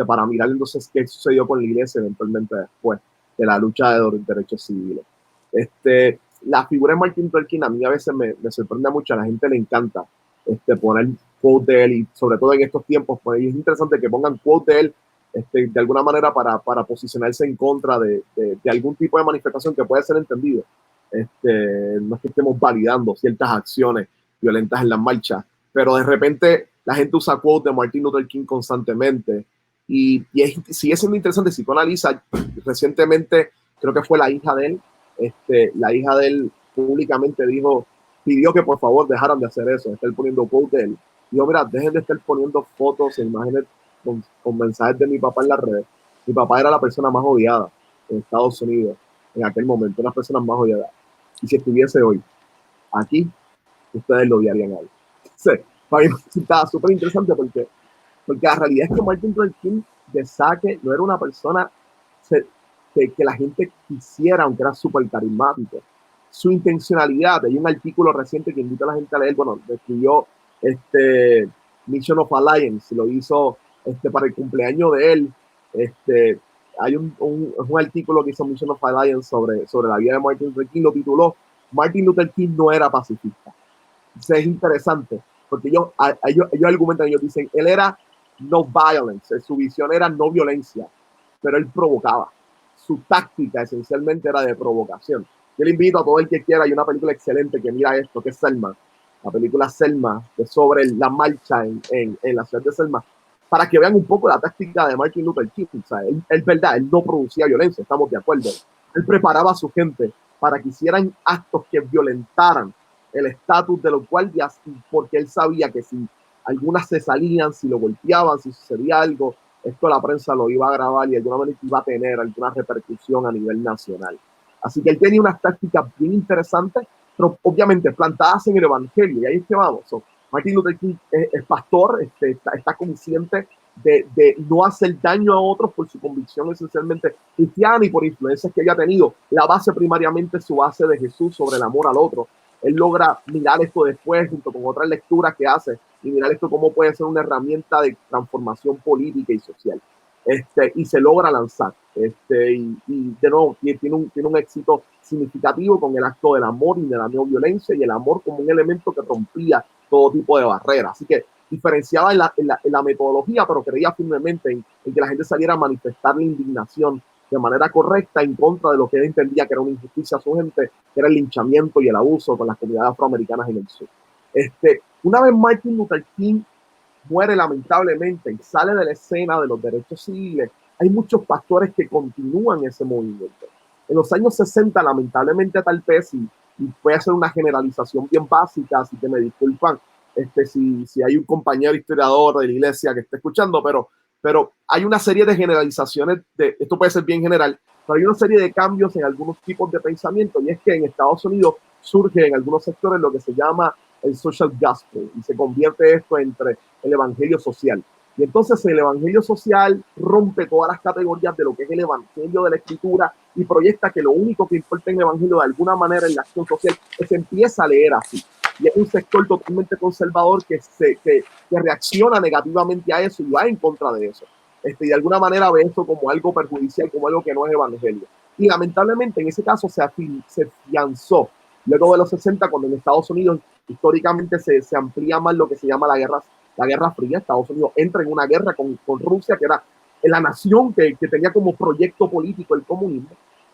Speaker 2: para mirar entonces qué sucedió con la iglesia eventualmente después de la lucha de los derechos civiles. La figura de Martin Luther King a mí a veces me sorprende mucho, a la gente le encanta poner quotes de él, y sobre todo en estos tiempos, pues es interesante que pongan quotes de él de alguna manera para posicionarse en contra de algún tipo de manifestación que puede ser entendido. No es que estemos validando ciertas acciones violentas en las marchas, pero de repente la gente usa quotes de Martin Luther King constantemente sigue siendo interesante. Si tú analizas, recientemente creo que fue la hija de él públicamente pidió que por favor dejaran de hacer eso, de estar poniendo quotes de él. Digo, mira, dejen de estar poniendo fotos e imágenes con mensajes de mi papá en las redes. Mi papá era la persona más odiada en Estados Unidos en aquel momento, una persona más odiada. Y si estuviese hoy aquí, ustedes lo odiarían a él. Sí, para mí estaba súper interesante porque la realidad es que Martin Luther King de saque no era una persona que la gente quisiera, aunque era súper carismático. Su intencionalidad, hay un artículo reciente que invito a la gente a leer, bueno, escribió Mission of Alliance, lo hizo para el cumpleaños de él. Hay un artículo que hizo Mission of Alliance sobre la vida de Martin Luther King, lo tituló Martin Luther King no era pacifista. es interesante, porque ellos argumentan, ellos dicen, él era no violence, su visión era no violencia, pero él provocaba. Su táctica esencialmente era de provocación. Yo le invito a todo el que quiera, hay una película excelente que mira esto, que es Selma, la película Selma, que es sobre la marcha en la ciudad de Selma, para que vean un poco la táctica de Martin Luther King. O sea, él verdad, él no producía violencia, estamos de acuerdo. Él preparaba a su gente para que hicieran actos que violentaran el estatus de los guardias, porque él sabía que si algunas se salían, si lo golpeaban, si sucedía algo, esto la prensa lo iba a grabar y de alguna manera iba a tener alguna repercusión a nivel nacional. Así que él tenía unas tácticas bien interesantes, pero obviamente plantadas en el evangelio, y ahí es que vamos. Martin Luther King es pastor, está consciente de no hacer daño a otros por su convicción esencialmente cristiana y por influencias que haya tenido. La base primariamente es su base de Jesús sobre el amor al otro. Él logra mirar esto después junto con otras lecturas que hace y mirar esto cómo puede ser una herramienta de transformación política y social. Y se logra lanzar. Y de nuevo, tiene un éxito significativo con el acto del amor y de la no violencia y el amor como un elemento que rompía todo tipo de barreras. Así que diferenciaba en la metodología, pero creía firmemente en que la gente saliera a manifestar la indignación de manera correcta en contra de lo que él entendía que era una injusticia a su gente, que era el linchamiento y el abuso con las comunidades afroamericanas en el sur. Una vez Martin Luther King muere lamentablemente y sale de la escena de los derechos civiles, hay muchos pastores que continúan ese movimiento. En los años 60, lamentablemente, tal vez, y voy a hacer una generalización bien básica, así que me disculpan si hay un compañero historiador de la iglesia que esté escuchando, pero hay una serie de generalizaciones, esto puede ser bien general, pero hay una serie de cambios en algunos tipos de pensamiento, y es que en Estados Unidos surge en algunos sectores lo que se llama el social gospel, y se convierte esto entre el evangelio social. Y entonces el evangelio social rompe todas las categorías de lo que es el evangelio de la escritura y proyecta que lo único que importa en el evangelio de alguna manera en la acción social es que se empieza a leer así. Y hay un sector totalmente conservador que reacciona negativamente a eso y va en contra de eso. Y de alguna manera ve eso como algo perjudicial, como algo que no es evangelio. Y lamentablemente en ese caso se afianzó luego de los 60, cuando en Estados Unidos históricamente se amplía más lo que se llama la Guerra Fría. Estados Unidos entra en una guerra con Rusia, que era la nación que tenía como proyecto político el comunismo.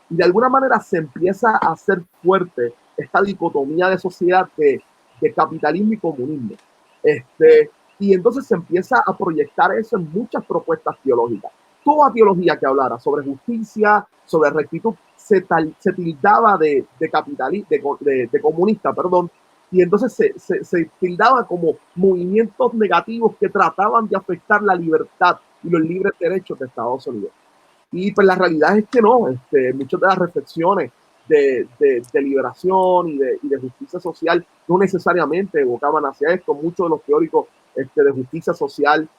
Speaker 2: Y de alguna manera se empieza a hacer fuerte esta dicotomía de sociedad de capitalismo y comunismo. Y entonces se empieza a proyectar eso en muchas propuestas teológicas. Toda teología que hablara sobre justicia, sobre rectitud, se tildaba de comunista, perdón, y entonces se tildaba como movimientos negativos que trataban de afectar la libertad y los libres derechos de Estados Unidos. Y pues la realidad es que no, muchas de las reflexiones de liberación y de justicia social no necesariamente evocaban hacia esto. Muchos de los teóricos de justicia social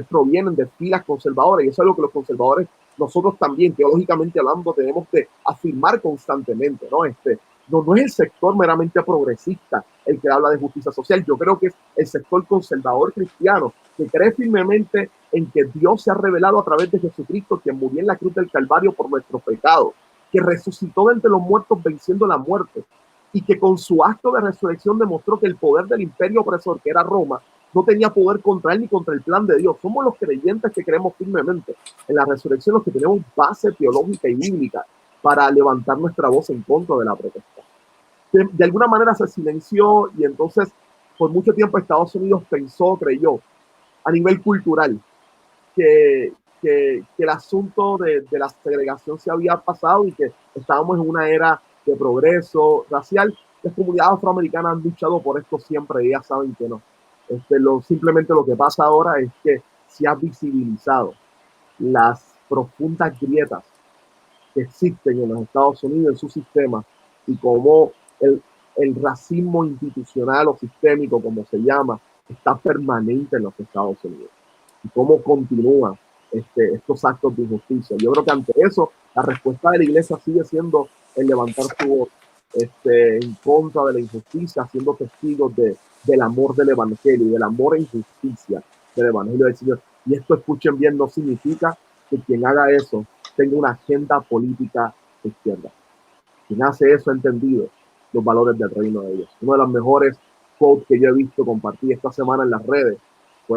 Speaker 2: provienen de filas conservadoras, y eso es lo que los conservadores, nosotros también, teológicamente hablando, tenemos que afirmar constantemente, ¿no? No es el sector meramente progresista el que habla de justicia social. Yo creo que es el sector conservador cristiano que cree firmemente en que Dios se ha revelado a través de Jesucristo, quien murió en la cruz del Calvario por nuestros pecados, que resucitó de entre los muertos venciendo la muerte, y que con su acto de resurrección demostró que el poder del imperio opresor, que era Roma, no tenía poder contra él ni contra el plan de Dios. Somos los creyentes que creemos firmemente en la resurrección, los que tenemos base teológica y bíblica para levantar nuestra voz en contra de la protesta. De alguna manera se silenció, y entonces por mucho tiempo Estados Unidos creyó a nivel cultural que el asunto de la segregación se había pasado y que estábamos en una era de progreso racial. Las comunidades afroamericanas han luchado por esto siempre, y ya saben que no. Simplemente lo que pasa ahora es que se ha visibilizado las profundas grietas que existen en los Estados Unidos, en su sistema, y cómo el racismo institucional o sistémico, como se llama, está permanente en los Estados Unidos, y cómo continúan estos actos de injusticia. Yo creo que ante eso, la respuesta de la iglesia sigue siendo el levantar su voz en contra de la injusticia, siendo testigos del amor del evangelio y del amor en justicia del evangelio del Señor. Y esto, escuchen bien, no significa que quien haga eso tenga una agenda política de izquierda. Quien hace eso ha entendido los valores del reino de Dios. Uno de los mejores quote que yo he visto, compartí esta semana en las redes,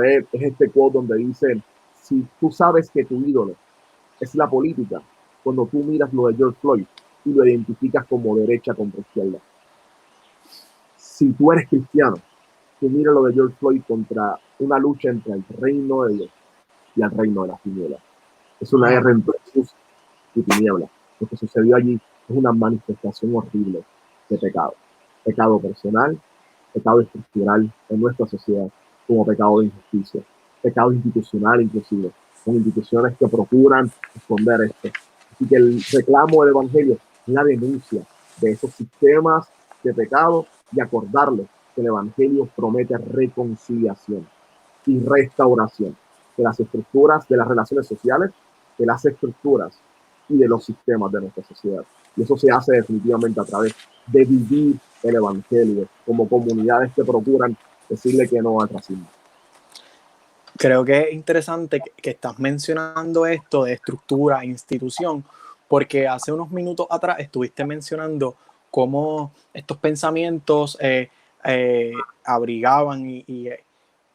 Speaker 2: es este quote donde dice, si tú sabes que tu ídolo es la política, cuando tú miras lo de George Floyd y lo identificas como derecha contra izquierda. Si tú eres cristiano, tú miras lo de George Floyd contra una lucha entre el reino de Dios y el reino de las tinieblas. Es una guerra entre luz y tinieblas. Lo que sucedió allí es una manifestación horrible de pecado. Pecado personal, pecado estructural en nuestra sociedad, como pecado de injusticia, pecado institucional inclusive, con instituciones que procuran esconder esto. Así que el reclamo del Evangelio es la denuncia de esos sistemas de pecado y acordarles que el Evangelio promete reconciliación y restauración de las estructuras, de las relaciones sociales, de las estructuras y de los sistemas de nuestra sociedad. Y eso se hace definitivamente a través de vivir el Evangelio como comunidades que procuran decirle que no al racismo.
Speaker 1: Creo que es interesante que estás mencionando esto de estructura, institución, porque hace unos minutos atrás estuviste mencionando cómo estos pensamientos abrigaban y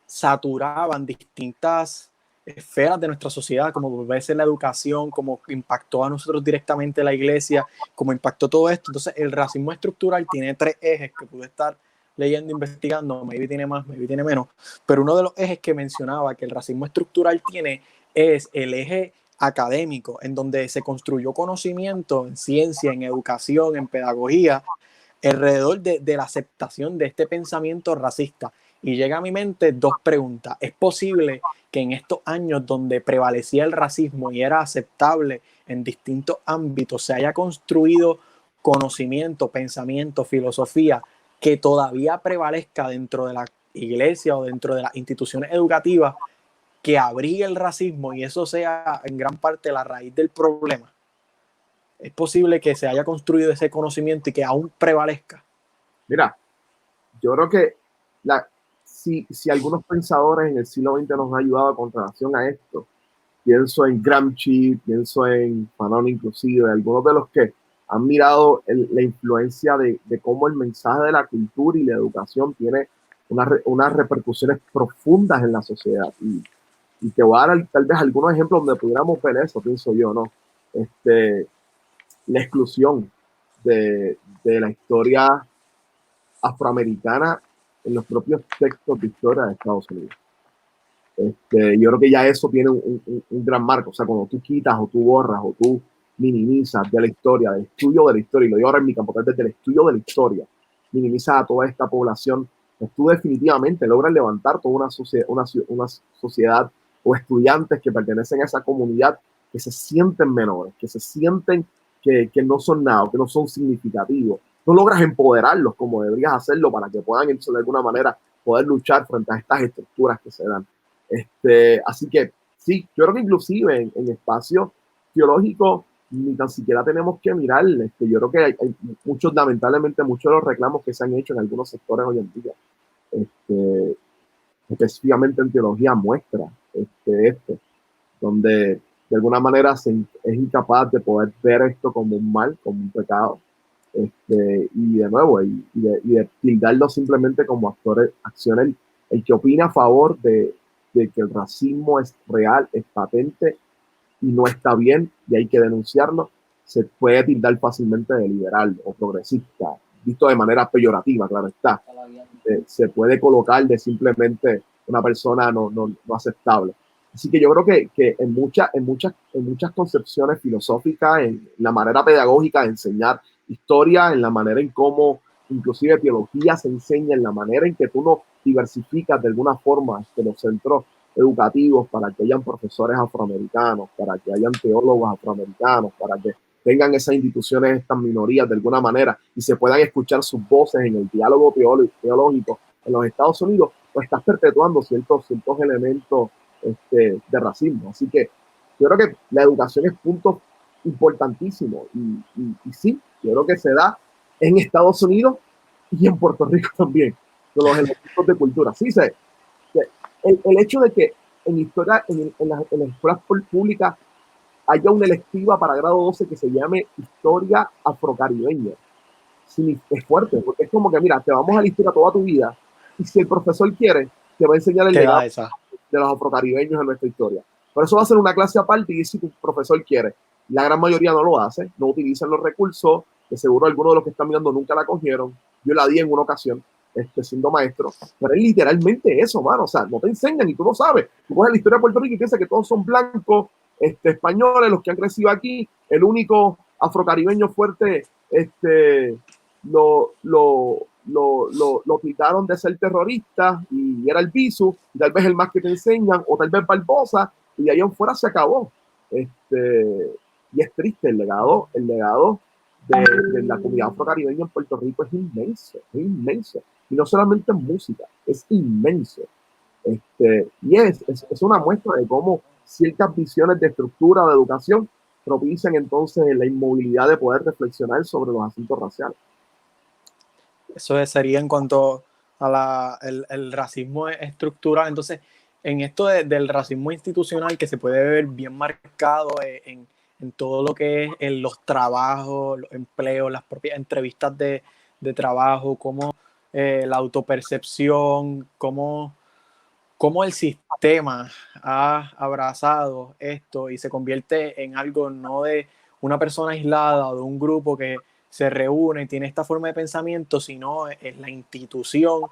Speaker 1: saturaban distintas esferas de nuestra sociedad, como puede ser la educación, como impactó a nosotros directamente la iglesia, como impactó todo esto. Entonces, el racismo estructural tiene tres ejes que pude estar leyendo, investigando, maybe tiene más, maybe tiene menos, pero uno de los ejes que mencionaba que el racismo estructural tiene es el eje académico, en donde se construyó conocimiento en ciencia, en educación, en pedagogía, alrededor de la aceptación de este pensamiento racista. Y llega a mi mente dos preguntas. ¿Es posible que en estos años donde prevalecía el racismo y era aceptable en distintos ámbitos se haya construido conocimiento, pensamiento, filosofía que todavía prevalezca dentro de la iglesia o dentro de las instituciones educativas que abrigue el racismo y eso sea en gran parte la raíz del problema? ¿Es posible que se haya construido ese conocimiento y que aún prevalezca?
Speaker 2: Mira, yo creo que si algunos pensadores en el siglo XX nos han ayudado con relación a esto, pienso en Gramsci, pienso en Fanon inclusive, algunos de los que han mirado la influencia de cómo el mensaje de la cultura y la educación tiene unas repercusiones profundas en la sociedad. Y te voy a dar tal vez algunos ejemplos donde pudiéramos ver eso, pienso yo, ¿no? La exclusión de la historia afroamericana en los propios textos de historia de Estados Unidos. Yo creo que ya eso tiene un gran marco. O sea, cuando tú quitas o tú borras o tú minimizas de la historia, del estudio de la historia, y lo digo ahora en mi campo, desde el estudio de la historia, minimizas a toda esta población, pues tú definitivamente logras levantar toda una sociedad o estudiantes que pertenecen a esa comunidad que se sienten menores, que se sienten que no son nada, que no son significativos. No logras empoderarlos como deberías hacerlo para que puedan, de alguna manera, poder luchar frente a estas estructuras que se dan. Así que sí, yo creo que inclusive en espacios teológicos ni tan siquiera tenemos que mirar. Yo creo que hay muchos, lamentablemente, muchos de los reclamos que se han hecho en algunos sectores hoy en día, específicamente en teología, muestra esto, donde de alguna manera es incapaz de poder ver esto como un mal, como un pecado, y de nuevo, y de tildarlo simplemente como acciones. El que opina a favor de que el racismo es real, es patente y no está bien y hay que denunciarlo, se puede tildar fácilmente de liberal o progresista, visto de manera peyorativa, claro está. Se puede colocar de simplemente una persona no aceptable. Así que yo creo que en muchas concepciones filosóficas, en la manera pedagógica de enseñar historia, en la manera en cómo inclusive teología se enseña, en la manera en que tú no diversificas de alguna forma los centros educativos para que hayan profesores afroamericanos, para que hayan teólogos afroamericanos, para que tengan esas instituciones, estas minorías de alguna manera y se puedan escuchar sus voces en el diálogo teológico en los Estados Unidos, pues estás perpetuando ciertos elementos de racismo. Así que yo creo que la educación es punto importantísimo y sí, yo creo que se da en Estados Unidos y en Puerto Rico también, con los elementos de cultura. Sí, el hecho de que en historia, en las escuelas públicas haya una electiva para grado 12 que se llame Historia Afrocaribeña. Sí, es fuerte, porque es como que, mira, te vamos a la historia toda tu vida Y si el profesor quiere, te va a enseñar el legado
Speaker 1: Queda esa.
Speaker 2: de los afrocaribeños en nuestra historia. Por eso va a ser una clase aparte y si tu profesor quiere. La gran mayoría no lo hace, no utilizan los recursos, de seguro algunos de los que están mirando nunca la cogieron. Yo la di en una ocasión, siendo maestro, pero es literalmente eso, mano. O sea, no te enseñan y tú no sabes. Tú coges la historia de Puerto Rico y piensas que todos son blancos, españoles, los que han crecido aquí. El único afrocaribeño fuerte, lo tildaron de ser terrorista y era el Bisu, y tal vez el más que te enseñan, o tal vez Barbosa, y de ahí en fuera se acabó. Y es triste, el legado de la comunidad afrocaribeña en Puerto Rico es inmenso, es inmenso. Y no solamente en música, es inmenso. Y es una muestra de cómo ciertas visiones de estructura de educación propician entonces la inmovilidad de poder reflexionar sobre los asuntos raciales.
Speaker 1: Eso sería en cuanto a el racismo estructural. Entonces, en esto del racismo institucional que se puede ver bien marcado en todo lo que es en los trabajos, los empleos, las propias entrevistas de trabajo, como la autopercepción, cómo el sistema ha abrazado esto y se convierte en algo no de una persona aislada o de un grupo que se reúne y tiene esta forma de pensamiento, sino en la institución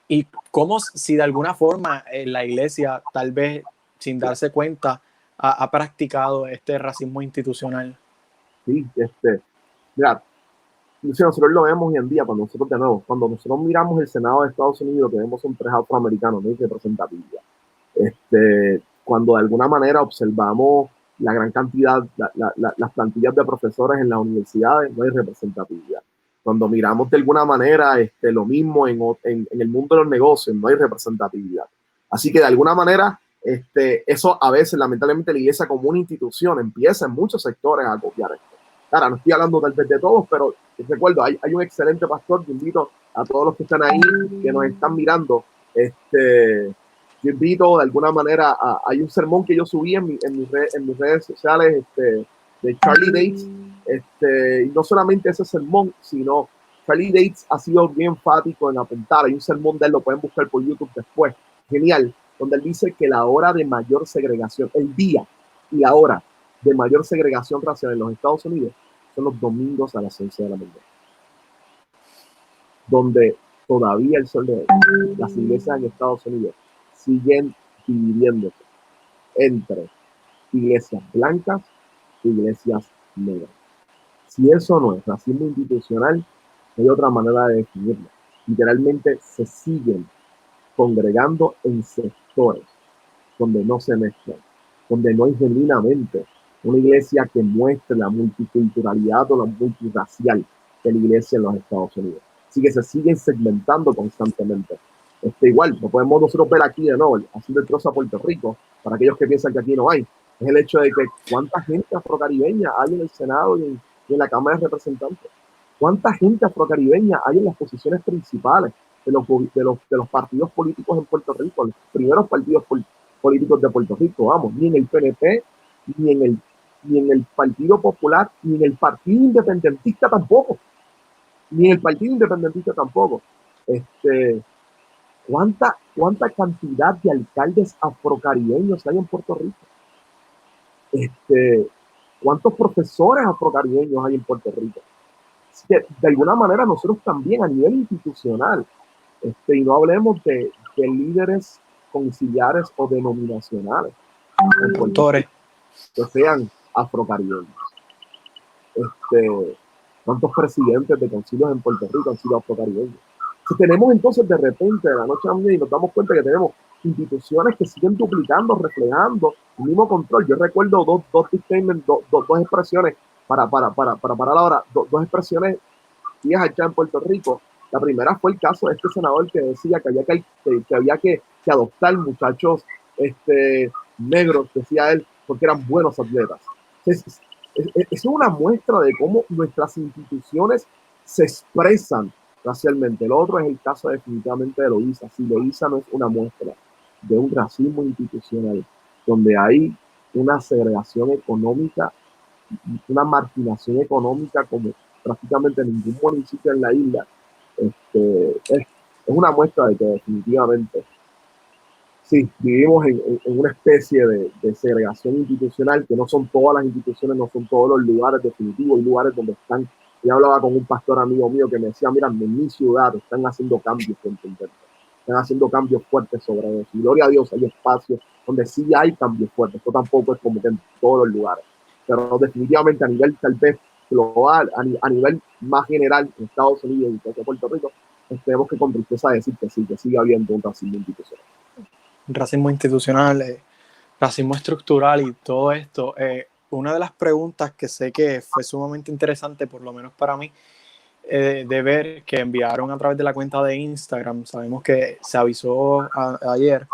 Speaker 1: y cómo si de alguna forma la iglesia, tal vez sin darse cuenta, ha practicado este racismo institucional.
Speaker 2: Sí, mira, si nosotros lo vemos hoy en día, cuando nosotros miramos el Senado de Estados Unidos, que vemos son 3 afroamericanos, no hay representatividad. Cuando de alguna manera observamos la gran cantidad, las plantillas de profesores en las universidades, no hay representatividad. Cuando miramos de alguna manera lo mismo en el mundo de los negocios, no hay representatividad. Así que de alguna manera, eso a veces, lamentablemente, la iglesia como una institución empieza en muchos sectores a copiar esto. Claro, no estoy hablando tal vez de todos, pero recuerdo, hay un excelente pastor que invito a todos los que están ahí, que nos están mirando, yo invito de alguna manera hay un sermón que yo subí en mis redes sociales de Charlie Dates, y no solamente ese sermón, sino Charlie Dates ha sido bien enfático en apuntar, hay un sermón de él, lo pueden buscar por YouTube después, genial, donde él dice que la hora de mayor segregación, el día y la hora de mayor segregación racial en los Estados Unidos son los domingos a las 11 de la mañana, donde todavía el sol de hoy, las iglesias en Estados Unidos siguen dividiéndose entre iglesias blancas e iglesias negras. Si eso no es racismo institucional, no hay otra manera de definirlo. Literalmente se siguen congregando en sectores donde no se mezclan, donde no hay genuinamente una iglesia que muestre la multiculturalidad o la multirracial de la iglesia en los Estados Unidos. Así que se siguen segmentando constantemente. Igual, no podemos nosotros ver aquí de nuevo, haciendo el trozo a Puerto Rico, para aquellos que piensan que aquí no hay, es el hecho de que cuánta gente afrocaribeña hay en el Senado y en la Cámara de Representantes. ¿Cuánta gente afrocaribeña hay en las posiciones principales de los partidos políticos en Puerto Rico, los primeros partidos políticos de Puerto Rico? Vamos, ni en el PNP, ni en el Partido Popular, ni en el Partido Independentista tampoco. Ni en el Partido Independentista tampoco. ¿Cuánta cantidad de alcaldes afrocaribeños hay en Puerto Rico? ¿Cuántos profesores afrocaribeños hay en Puerto Rico? Así que, de alguna manera, nosotros también a nivel institucional, y no hablemos de líderes conciliares o denominacionales, que sean afrocaribeños. ¿Cuántos presidentes de concilios en Puerto Rico han sido afrocaribeños? Si tenemos entonces de repente, de la noche a la mañana, y nos damos cuenta que tenemos instituciones que siguen duplicando, reflejando el mismo control. Yo recuerdo dos expresiones, para parar ahora, dos expresiones viejas allá en Puerto Rico. La primera fue el caso de este senador que decía que había que adoptar muchachos negros, decía él, porque eran buenos atletas. Es una muestra de cómo nuestras instituciones se expresan racialmente. El otro es el caso definitivamente de Loíza. Si Loíza no es una muestra de un racismo institucional, donde hay una segregación económica, una marginación económica como prácticamente ningún municipio en la isla, es una muestra de que definitivamente sí, vivimos en una especie de segregación institucional, que no son todas las instituciones, no son todos los lugares definitivos, hay lugares donde están. Yo hablaba con un pastor amigo mío que me decía, mira, en mi ciudad están haciendo cambios, están haciendo cambios fuertes sobre eso. Y gloria a Dios, hay espacios donde sí hay cambios fuertes. Esto tampoco es como que en todos los lugares. Pero definitivamente a nivel tal vez global, a nivel más general, en Estados Unidos y en Puerto Rico, pues tenemos que con tristeza decir que sí, que sigue habiendo un racismo institucional.
Speaker 1: Racismo institucional, racismo estructural y todo esto. Una de las preguntas que sé que fue sumamente interesante, por lo menos para mí, de ver que enviaron a través de la cuenta de Instagram. Sabemos que se avisó ayer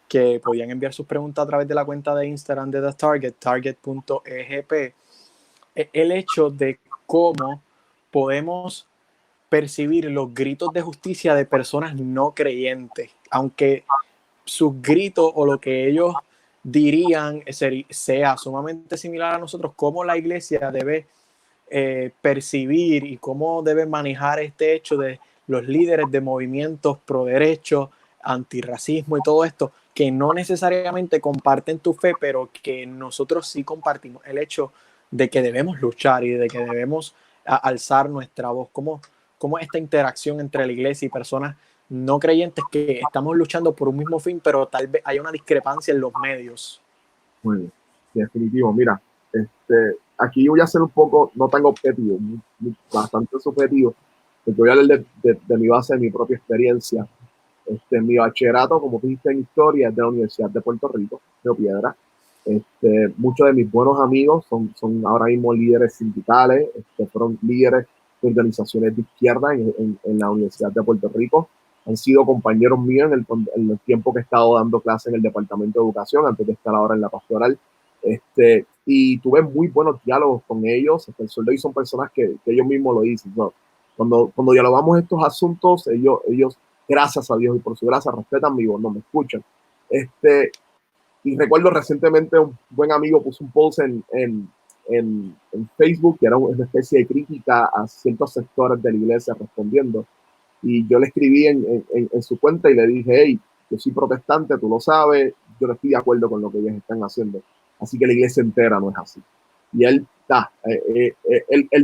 Speaker 1: que podían enviar sus preguntas a través de la cuenta de Instagram de The Target, target.egp. El hecho de cómo podemos percibir los gritos de justicia de personas no creyentes, aunque sus gritos o lo que ellos dirían sea sumamente similar a nosotros, cómo la iglesia debe percibir y cómo debe manejar este hecho de los líderes de movimientos pro derechos, antirracismo y todo esto, que no necesariamente comparten tu fe, pero que nosotros sí compartimos el hecho de que debemos luchar y de que debemos alzar nuestra voz. ¿Cómo esta interacción entre la iglesia y personas no creyentes que estamos luchando por un mismo fin, pero tal vez haya una discrepancia en los medios?
Speaker 2: Muy bien, definitivo. Mira, aquí voy a ser un poco, no tan objetivo, bastante subjetivo, porque voy a hablar de mi base, de mi propia experiencia. Mi bachillerato, como tú dijiste en historia, es de la Universidad de Puerto Rico, Río Piedra. Muchos de mis buenos amigos son ahora mismo líderes sindicales, fueron líderes de organizaciones de izquierda en la Universidad de Puerto Rico. Han sido compañeros míos en el tiempo que he estado dando clases en el Departamento de Educación, antes de estar ahora en la pastoral. Y tuve muy buenos diálogos con ellos. El sueldo y son personas que ellos mismos lo dicen, ¿no? Cuando dialogamos estos asuntos, ellos, gracias a Dios y por su gracia, respetan mi voz, no me escuchan. Y recuerdo recientemente un buen amigo puso un post en Facebook que era una especie de crítica a ciertos sectores de la iglesia respondiendo. Y yo le escribí en su cuenta y le dije, hey, yo soy protestante, tú lo sabes, yo no estoy de acuerdo con lo que ellos están haciendo. Así que la iglesia entera no es así. Y él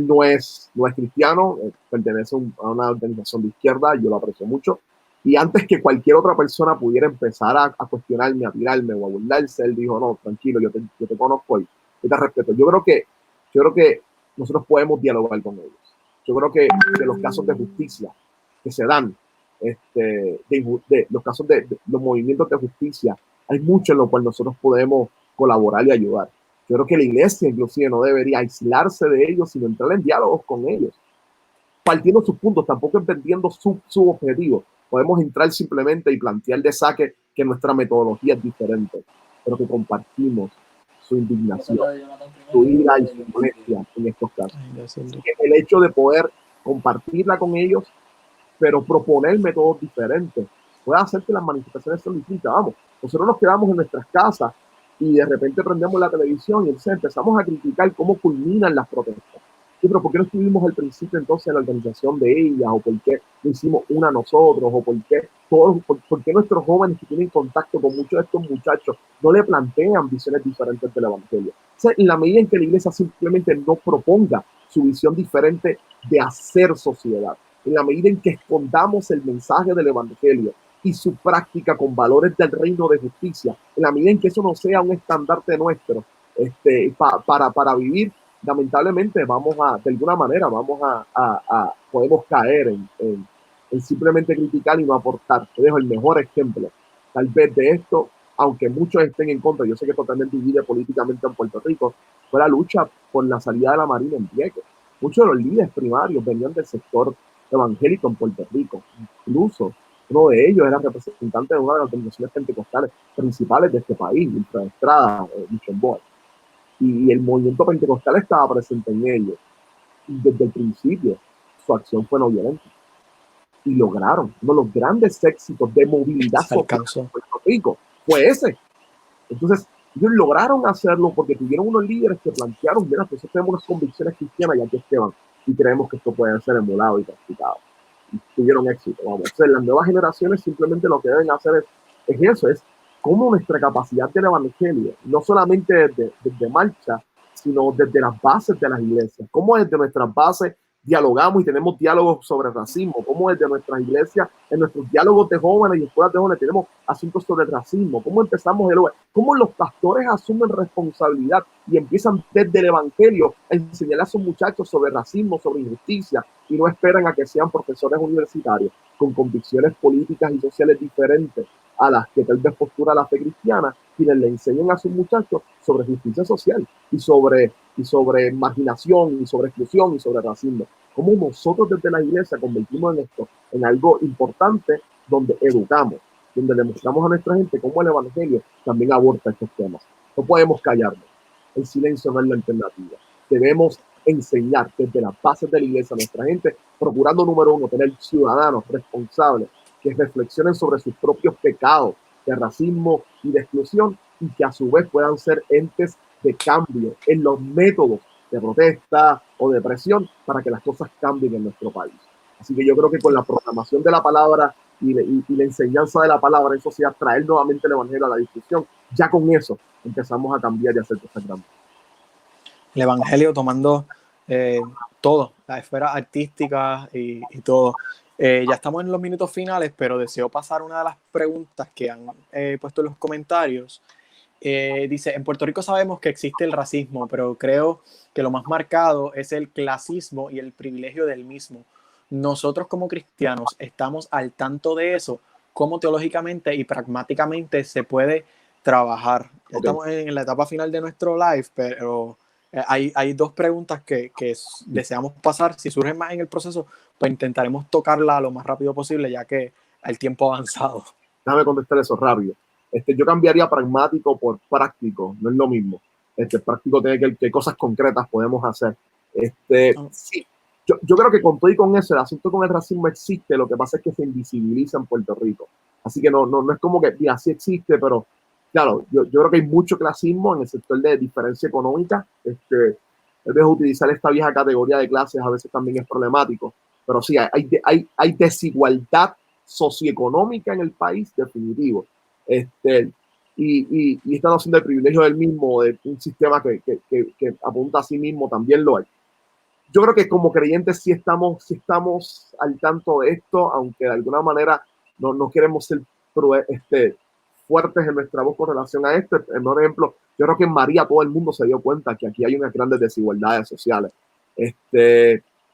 Speaker 2: no es cristiano, pertenece a una organización de izquierda, yo lo aprecio mucho. Y antes que cualquier otra persona pudiera empezar a cuestionarme, a tirarme o a burlarse, él dijo, no, tranquilo, yo te conozco y yo te respeto. Yo creo que nosotros podemos dialogar con ellos. Yo creo que los casos de justicia que se dan, los casos de los movimientos de justicia, hay mucho en lo cual nosotros podemos colaborar y ayudar. Yo creo que la iglesia inclusive no debería aislarse de ellos, sino entrar en diálogos con ellos, partiendo sus puntos, tampoco entendiendo su objetivo. Podemos entrar simplemente y plantear de saque que nuestra metodología es diferente, pero que compartimos su indignación, su ira y su molestia en estos casos. El hecho de poder compartirla con ellos, pero proponer métodos diferentes, puede hacer que las manifestaciones sean distintas. Vamos, nosotros nos quedamos en nuestras casas y de repente prendemos la televisión y entonces empezamos a criticar cómo culminan las protestas. Sí, pero ¿por qué no estuvimos al principio entonces en la organización de ellas? ¿O por qué no hicimos una nosotros? ¿O por qué nuestros jóvenes que tienen contacto con muchos de estos muchachos no le plantean visiones diferentes del evangelio? O sea, en la medida en que la iglesia simplemente no proponga su visión diferente de hacer sociedad, en la medida en que escondamos el mensaje del evangelio y su práctica con valores del reino de justicia, en la medida en que eso no sea un estandarte nuestro para vivir, lamentablemente de alguna manera, podemos caer en simplemente criticar y no aportar. Te dejo el mejor ejemplo, tal vez de esto, aunque muchos estén en contra, yo sé que totalmente divide políticamente en Puerto Rico, fue la lucha por la salida de la Marina en Vieques. Muchos de los líderes primarios venían del sector evangélico en Puerto Rico. Incluso uno de ellos era representante de una de las organizaciones pentecostales principales de este país, Ultra Estrada, Mission Boy. Y el movimiento pentecostal estaba presente en ellos. Y desde el principio, su acción fue no violenta. Y lograron uno de los grandes éxitos de movilidad social en Puerto Rico. Fue ese. Entonces, ellos lograron hacerlo porque tuvieron unos líderes que plantearon, mira, nosotros tenemos unas convicciones cristianas y aquí es que van. Y creemos que esto puede ser emulado y practicado. tuvieron éxito. Vamos. Entonces, las nuevas generaciones simplemente lo que deben hacer es eso, es cómo nuestra capacidad del evangelio, no solamente desde marcha, sino desde las bases de las iglesias, cómo desde nuestras bases dialogamos y tenemos diálogos sobre racismo, cómo desde nuestras iglesias, en nuestros diálogos de jóvenes y escuelas de jóvenes tenemos asuntos sobre racismo, cómo empezamos cómo los pastores asumen responsabilidad y empiezan desde el evangelio a enseñar a sus muchachos sobre racismo, sobre injusticia, y no esperan a que sean profesores universitarios con convicciones políticas y sociales diferentes a las que tal vez postura la fe cristiana, quienes le enseñan a sus muchachos sobre justicia social y sobre marginación y sobre exclusión y sobre racismo. Cómo nosotros desde la iglesia convertimos en esto en algo importante donde educamos, donde le mostramos a nuestra gente cómo el evangelio también aborda estos temas. No podemos callarnos. El silencio no es la alternativa. Debemos enseñar desde las bases de la iglesia a nuestra gente, procurando, número uno, tener ciudadanos responsables que reflexionen sobre sus propios pecados de racismo y de exclusión y que a su vez puedan ser entes de cambio en los métodos de protesta o de presión para que las cosas cambien en nuestro país. Así que yo creo que con la proclamación de la palabra y la enseñanza de la palabra en sociedad, traer nuevamente el evangelio a la discusión, ya con eso empezamos a cambiar y a hacer cosas grandes.
Speaker 1: El evangelio tomando todo, la esfera artística y todo. Ya estamos en los minutos finales, pero deseo pasar una de las preguntas que han puesto en los comentarios. Dice, en Puerto Rico sabemos que existe el racismo, pero creo que lo más marcado es el clasismo y el privilegio del mismo. Nosotros como cristianos estamos al tanto de eso, cómo teológicamente y pragmáticamente se puede trabajar. Ya estamos en la etapa final de nuestro live, pero hay dos preguntas que deseamos pasar. Si surgen más en el proceso, pues intentaremos tocarla lo más rápido posible, ya que el tiempo ha avanzado.
Speaker 2: Déjame contestar eso rápido. Yo cambiaría pragmático por práctico, no es lo mismo. Práctico tiene que cosas concretas podemos hacer. Sí, yo creo que con todo y con eso, el asunto con el racismo existe, lo que pasa es que se invisibiliza en Puerto Rico. Así que no es como que, mira, sí existe, pero claro, yo creo que hay mucho clasismo en el sector de diferencia económica. El vez utilizar esta vieja categoría de clases a veces también es problemático, pero sí, hay desigualdad socioeconómica en el país, definitivo. Y esta noción del privilegio del mismo, de un sistema que apunta a sí mismo, también lo hay. Yo creo que como creyentes sí estamos al tanto de esto, aunque de alguna manera no queremos ser fuertes en nuestra voz con relación a esto. Por ejemplo, yo creo que en María todo el mundo se dio cuenta que aquí hay unas grandes desigualdades sociales.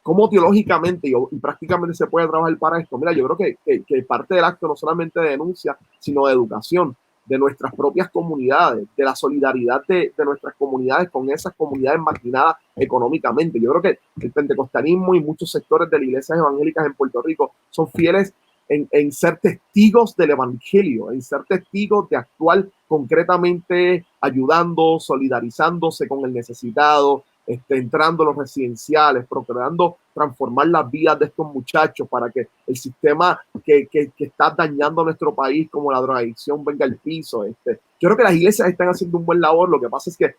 Speaker 2: ¿Cómo teológicamente y prácticamente se puede trabajar para esto? Mira, yo creo que parte del acto no solamente de denuncia, sino de educación de nuestras propias comunidades, de la solidaridad de nuestras comunidades con esas comunidades marginadas económicamente. Yo creo que el pentecostalismo y muchos sectores de las iglesias evangélicas en Puerto Rico son fieles en ser testigos del evangelio, en ser testigos de actuar concretamente ayudando, solidarizándose con el necesitado, entrando a los residenciales, procurando transformar las vidas de estos muchachos para que el sistema que está dañando a nuestro país como la drogadicción venga al piso. Yo creo que las iglesias están haciendo un buen labor, lo que pasa es que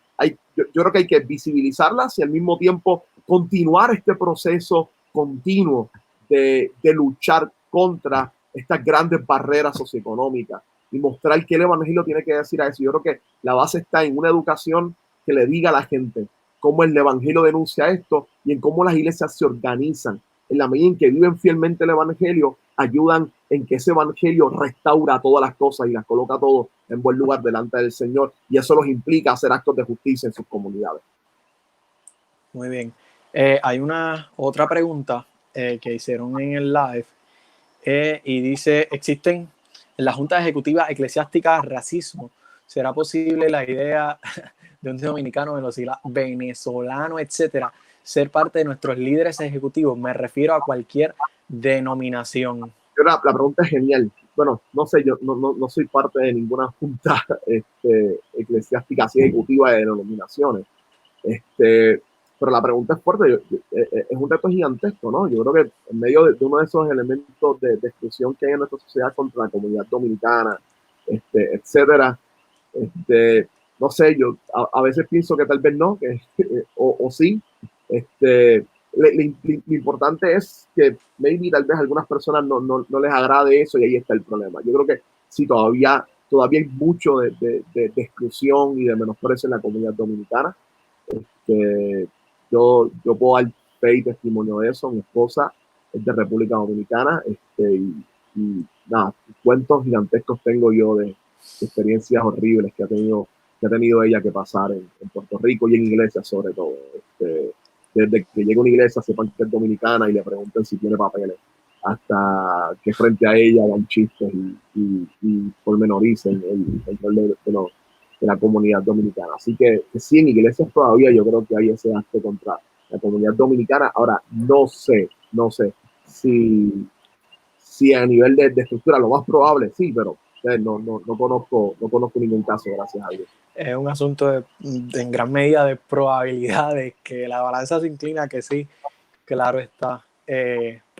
Speaker 2: yo creo que hay que visibilizarlas y al mismo tiempo continuar este proceso continuo de luchar contra estas grandes barreras socioeconómicas y mostrar qué el evangelio tiene que decir a eso. Yo creo que la base está en una educación que le diga a la gente cómo el evangelio denuncia esto y en cómo las iglesias se organizan. En la medida en que viven fielmente el evangelio, ayudan en que ese evangelio restaura todas las cosas y las coloca todo en buen lugar delante del Señor. Y eso los implica hacer actos de justicia en sus comunidades.
Speaker 1: Muy bien. Hay una otra pregunta que hicieron en el live y dice, ¿existen en la Junta Ejecutiva Eclesiástica racismo? ¿Será posible la idea de un dominicano, venezolano, etcétera, ser parte de nuestros líderes ejecutivos? Me refiero a cualquier denominación.
Speaker 2: La pregunta es genial. Bueno, no sé, yo no soy parte de ninguna junta eclesiástica así ejecutiva de denominaciones. Pero la pregunta es fuerte, es un reto gigantesco, ¿no? Yo creo que en medio de uno de esos elementos de exclusión que hay en nuestra sociedad contra la comunidad dominicana, etcétera, no sé, yo a veces pienso que tal vez no, o sí, Lo importante es que maybe tal vez a algunas personas no les agrade eso y ahí está el problema. Yo creo que sí, todavía hay mucho de exclusión y de menosprecio en la comunidad dominicana. Este, yo puedo dar fe y testimonio de eso. Mi esposa es de República Dominicana, y nada, cuentos gigantescos tengo yo de experiencias horribles que ha tenido ella que pasar en Puerto Rico y en iglesias sobre todo. Desde que llega a una iglesia sepan que es dominicana y le pregunten si tiene papeles, hasta que frente a ella dan chistes y pormenoricen el rol de la comunidad dominicana. Así que sí, en iglesias todavía yo creo que hay ese acto contra la comunidad dominicana. Ahora, no sé si a nivel de estructura, lo más probable sí, pero no conozco ningún caso, gracias a Dios.
Speaker 1: Es un asunto en gran medida de probabilidades, que la balanza se inclina que sí, claro está,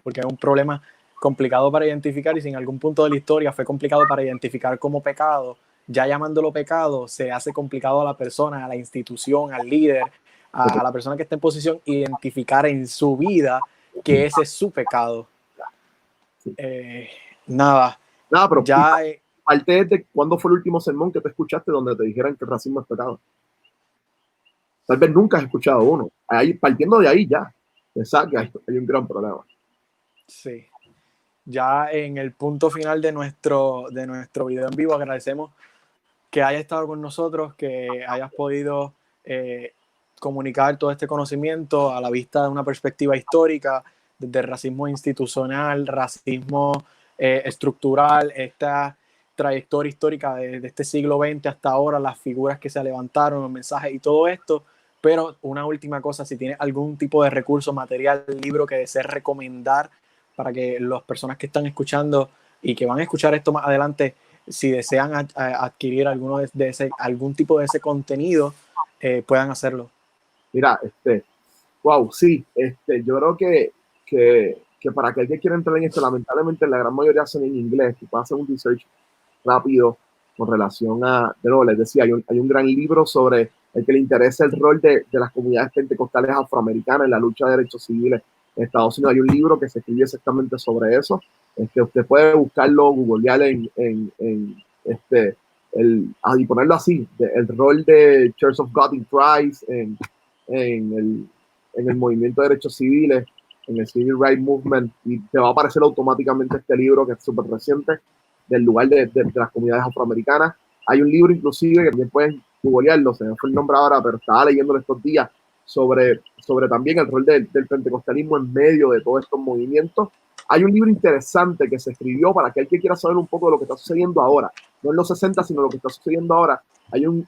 Speaker 1: porque es un problema complicado para identificar y si en algún punto de la historia fue complicado para identificar como pecado, ya llamándolo pecado se hace complicado a la persona, a la institución, al líder, a la persona que está en posición, identificar en su vida que ese es su pecado.
Speaker 2: Sí.
Speaker 1: Nada,
Speaker 2: Nada, pero
Speaker 1: ya...
Speaker 2: parte de cuándo fue el último sermón que te escuchaste donde te dijeran que el racismo es pecado. Tal vez nunca has escuchado uno. Ahí, partiendo de ahí ya, pensás que hay un gran problema.
Speaker 1: Sí. Ya en el punto final de nuestro video en vivo, agradecemos que hayas estado con nosotros, que hayas podido comunicar todo este conocimiento a la vista de una perspectiva histórica, desde racismo institucional, racismo estructural, esta trayectoria histórica de este siglo XX hasta ahora, las figuras que se levantaron, los mensajes y todo esto. Pero una última cosa, si tienes algún tipo de recurso, material, libro que desees recomendar para que las personas que están escuchando y que van a escuchar esto más adelante, si desean adquirir algún tipo de ese contenido, puedan hacerlo.
Speaker 2: Mira, wow, sí, yo creo que para aquel que quiera entrar en esto, lamentablemente la gran mayoría son en inglés, tú puedes hacer un research rápido con relación de nuevo, les decía, hay un gran libro sobre el que le interesa el rol de las comunidades pentecostales afroamericanas en la lucha de derechos civiles en Estados Unidos. Hay un libro que se escribe exactamente sobre eso. Usted puede buscarlo, googlear y ponerlo así, el rol de Church of God in Christ en el movimiento de derechos civiles, en el Civil Rights Movement, y te va a aparecer automáticamente este libro que es súper reciente, del lugar de las comunidades afroamericanas. Hay un libro inclusive que también pueden googlearlo, se me fue el nombre ahora, pero estaba leyéndolo estos días, sobre también el rol del pentecostalismo en medio de todos estos movimientos. Hay un libro interesante que se escribió para aquel que quiera saber un poco de lo que está sucediendo ahora, no en los 60, sino lo que está sucediendo ahora. Hay un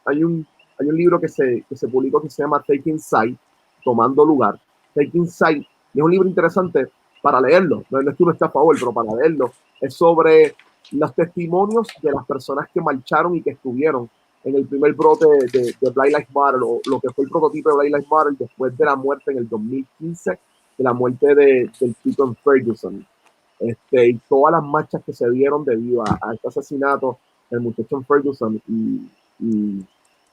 Speaker 2: libro que se publicó que se llama Taking Sight, Tomando Lugar. Taking Sight, y es un libro interesante para leerlo, no es que uno esté a favor, pero para leerlo. Es sobre los testimonios de las personas que marcharon y que estuvieron en el primer brote de Black Lives Matter, o lo que fue el prototipo de Black Lives Matter después de la muerte en el 2015, de la muerte del tipo en Ferguson. Y todas las marchas que se dieron debido a este asesinato del muchacho en Ferguson,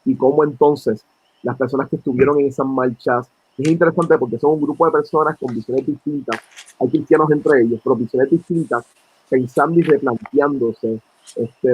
Speaker 2: y cómo entonces las personas que estuvieron en esas marchas, es interesante porque son un grupo de personas con visiones distintas, hay cristianos entre ellos, pero visiones distintas, pensando y replanteándose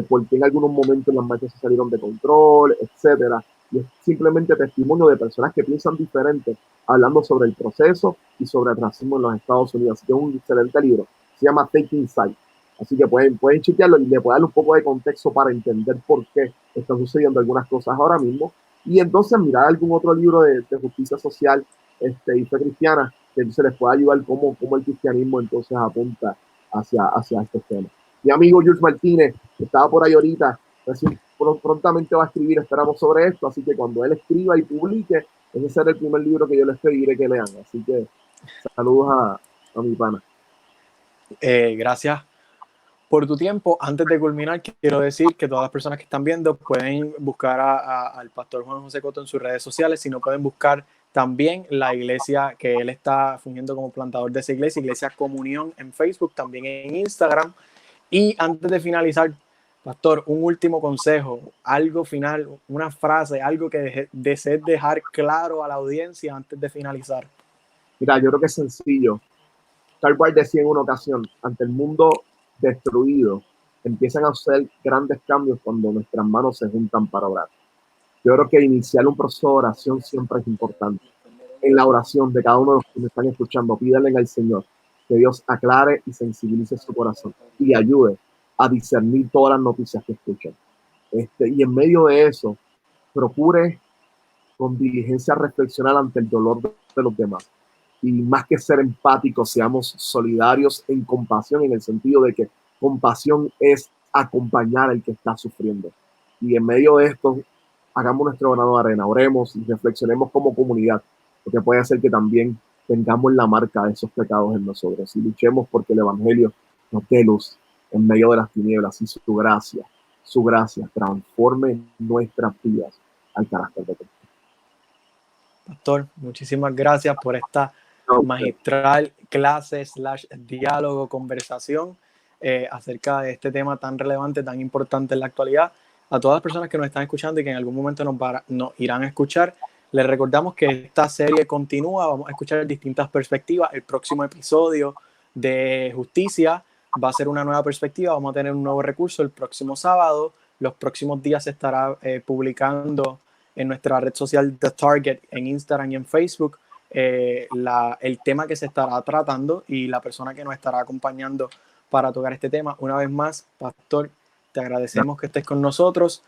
Speaker 2: por qué en algunos momentos las marchas se salieron de control, etcétera. Y es simplemente testimonio de personas que piensan diferente, hablando sobre el proceso y sobre el racismo en los Estados Unidos. Así que es un excelente libro. Se llama Taking Sight. Así que pueden chequearlo y le pueden dar un poco de contexto para entender por qué están sucediendo algunas cosas ahora mismo. Y entonces mirar algún otro libro de justicia social y fe cristiana que se les pueda ayudar cómo el cristianismo entonces apunta hacia estos temas. Mi amigo Jules Martínez estaba por ahí ahorita, prontamente va a escribir, esperamos, sobre esto, así que cuando él escriba y publique, ese será el primer libro que yo les pediré que lean. Así que saludos a mi pana.
Speaker 1: Gracias por tu tiempo. Antes de culminar, quiero decir que todas las personas que están viendo pueden buscar al pastor Juan José Coto en sus redes sociales, si no pueden buscar también la iglesia que él está fungiendo como plantador de esa iglesia, Iglesia Comunión en Facebook, también en Instagram. Y antes de finalizar, pastor, un último consejo, algo final, una frase, algo que desees dejar claro a la audiencia antes de finalizar.
Speaker 2: Mira, yo creo que es sencillo. Karl Barth decía en una ocasión, ante el mundo destruido, empiezan a hacer grandes cambios cuando nuestras manos se juntan para orar. Yo creo que iniciar un proceso de oración siempre es importante. En la oración de cada uno de los que me están escuchando, pídanle al Señor que Dios aclare y sensibilice su corazón y ayude a discernir todas las noticias que escuchen. Y en medio de eso, procure con diligencia reflexionar ante el dolor de los demás. Y más que ser empáticos, seamos solidarios en compasión, en el sentido de que compasión es acompañar al que está sufriendo. Y en medio de esto, hagamos nuestro grano de arena, oremos y reflexionemos como comunidad, porque puede ser que también tengamos la marca de esos pecados en nosotros y luchemos porque el Evangelio nos dé luz en medio de las tinieblas y su gracia transforme nuestras vidas al carácter de Cristo.
Speaker 1: Pastor, muchísimas gracias por esta magistral clase / diálogo, conversación acerca de este tema tan relevante, tan importante en la actualidad. A todas las personas que nos están escuchando y que en algún momento nos irán a escuchar, les recordamos que esta serie continúa, vamos a escuchar distintas perspectivas. El próximo episodio de Justicia va a ser una nueva perspectiva, vamos a tener un nuevo recurso el próximo sábado. Los próximos días se estará publicando en nuestra red social The Target, en Instagram y en Facebook, el tema que se estará tratando y la persona que nos estará acompañando para tocar este tema. Una vez más, Pastor, te agradecemos que estés con nosotros.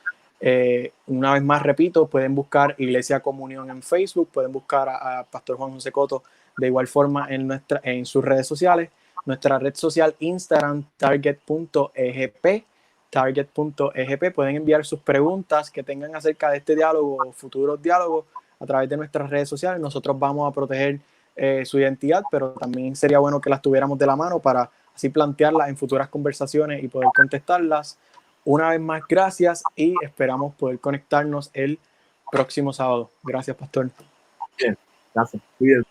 Speaker 1: Una vez más, repito, pueden buscar Iglesia Comunión en Facebook, pueden buscar a Pastor Juan José Coto de igual forma en sus redes sociales. Nuestra red social Instagram, target.egp, pueden enviar sus preguntas que tengan acerca de este diálogo o futuros diálogos a través de nuestras redes sociales. Nosotros vamos a proteger su identidad, pero también sería bueno que las tuviéramos de la mano para así plantearlas en futuras conversaciones y poder contestarlas. Una vez más, gracias y esperamos poder conectarnos el próximo sábado. Gracias, Pastor.
Speaker 2: Bien, gracias. Bien.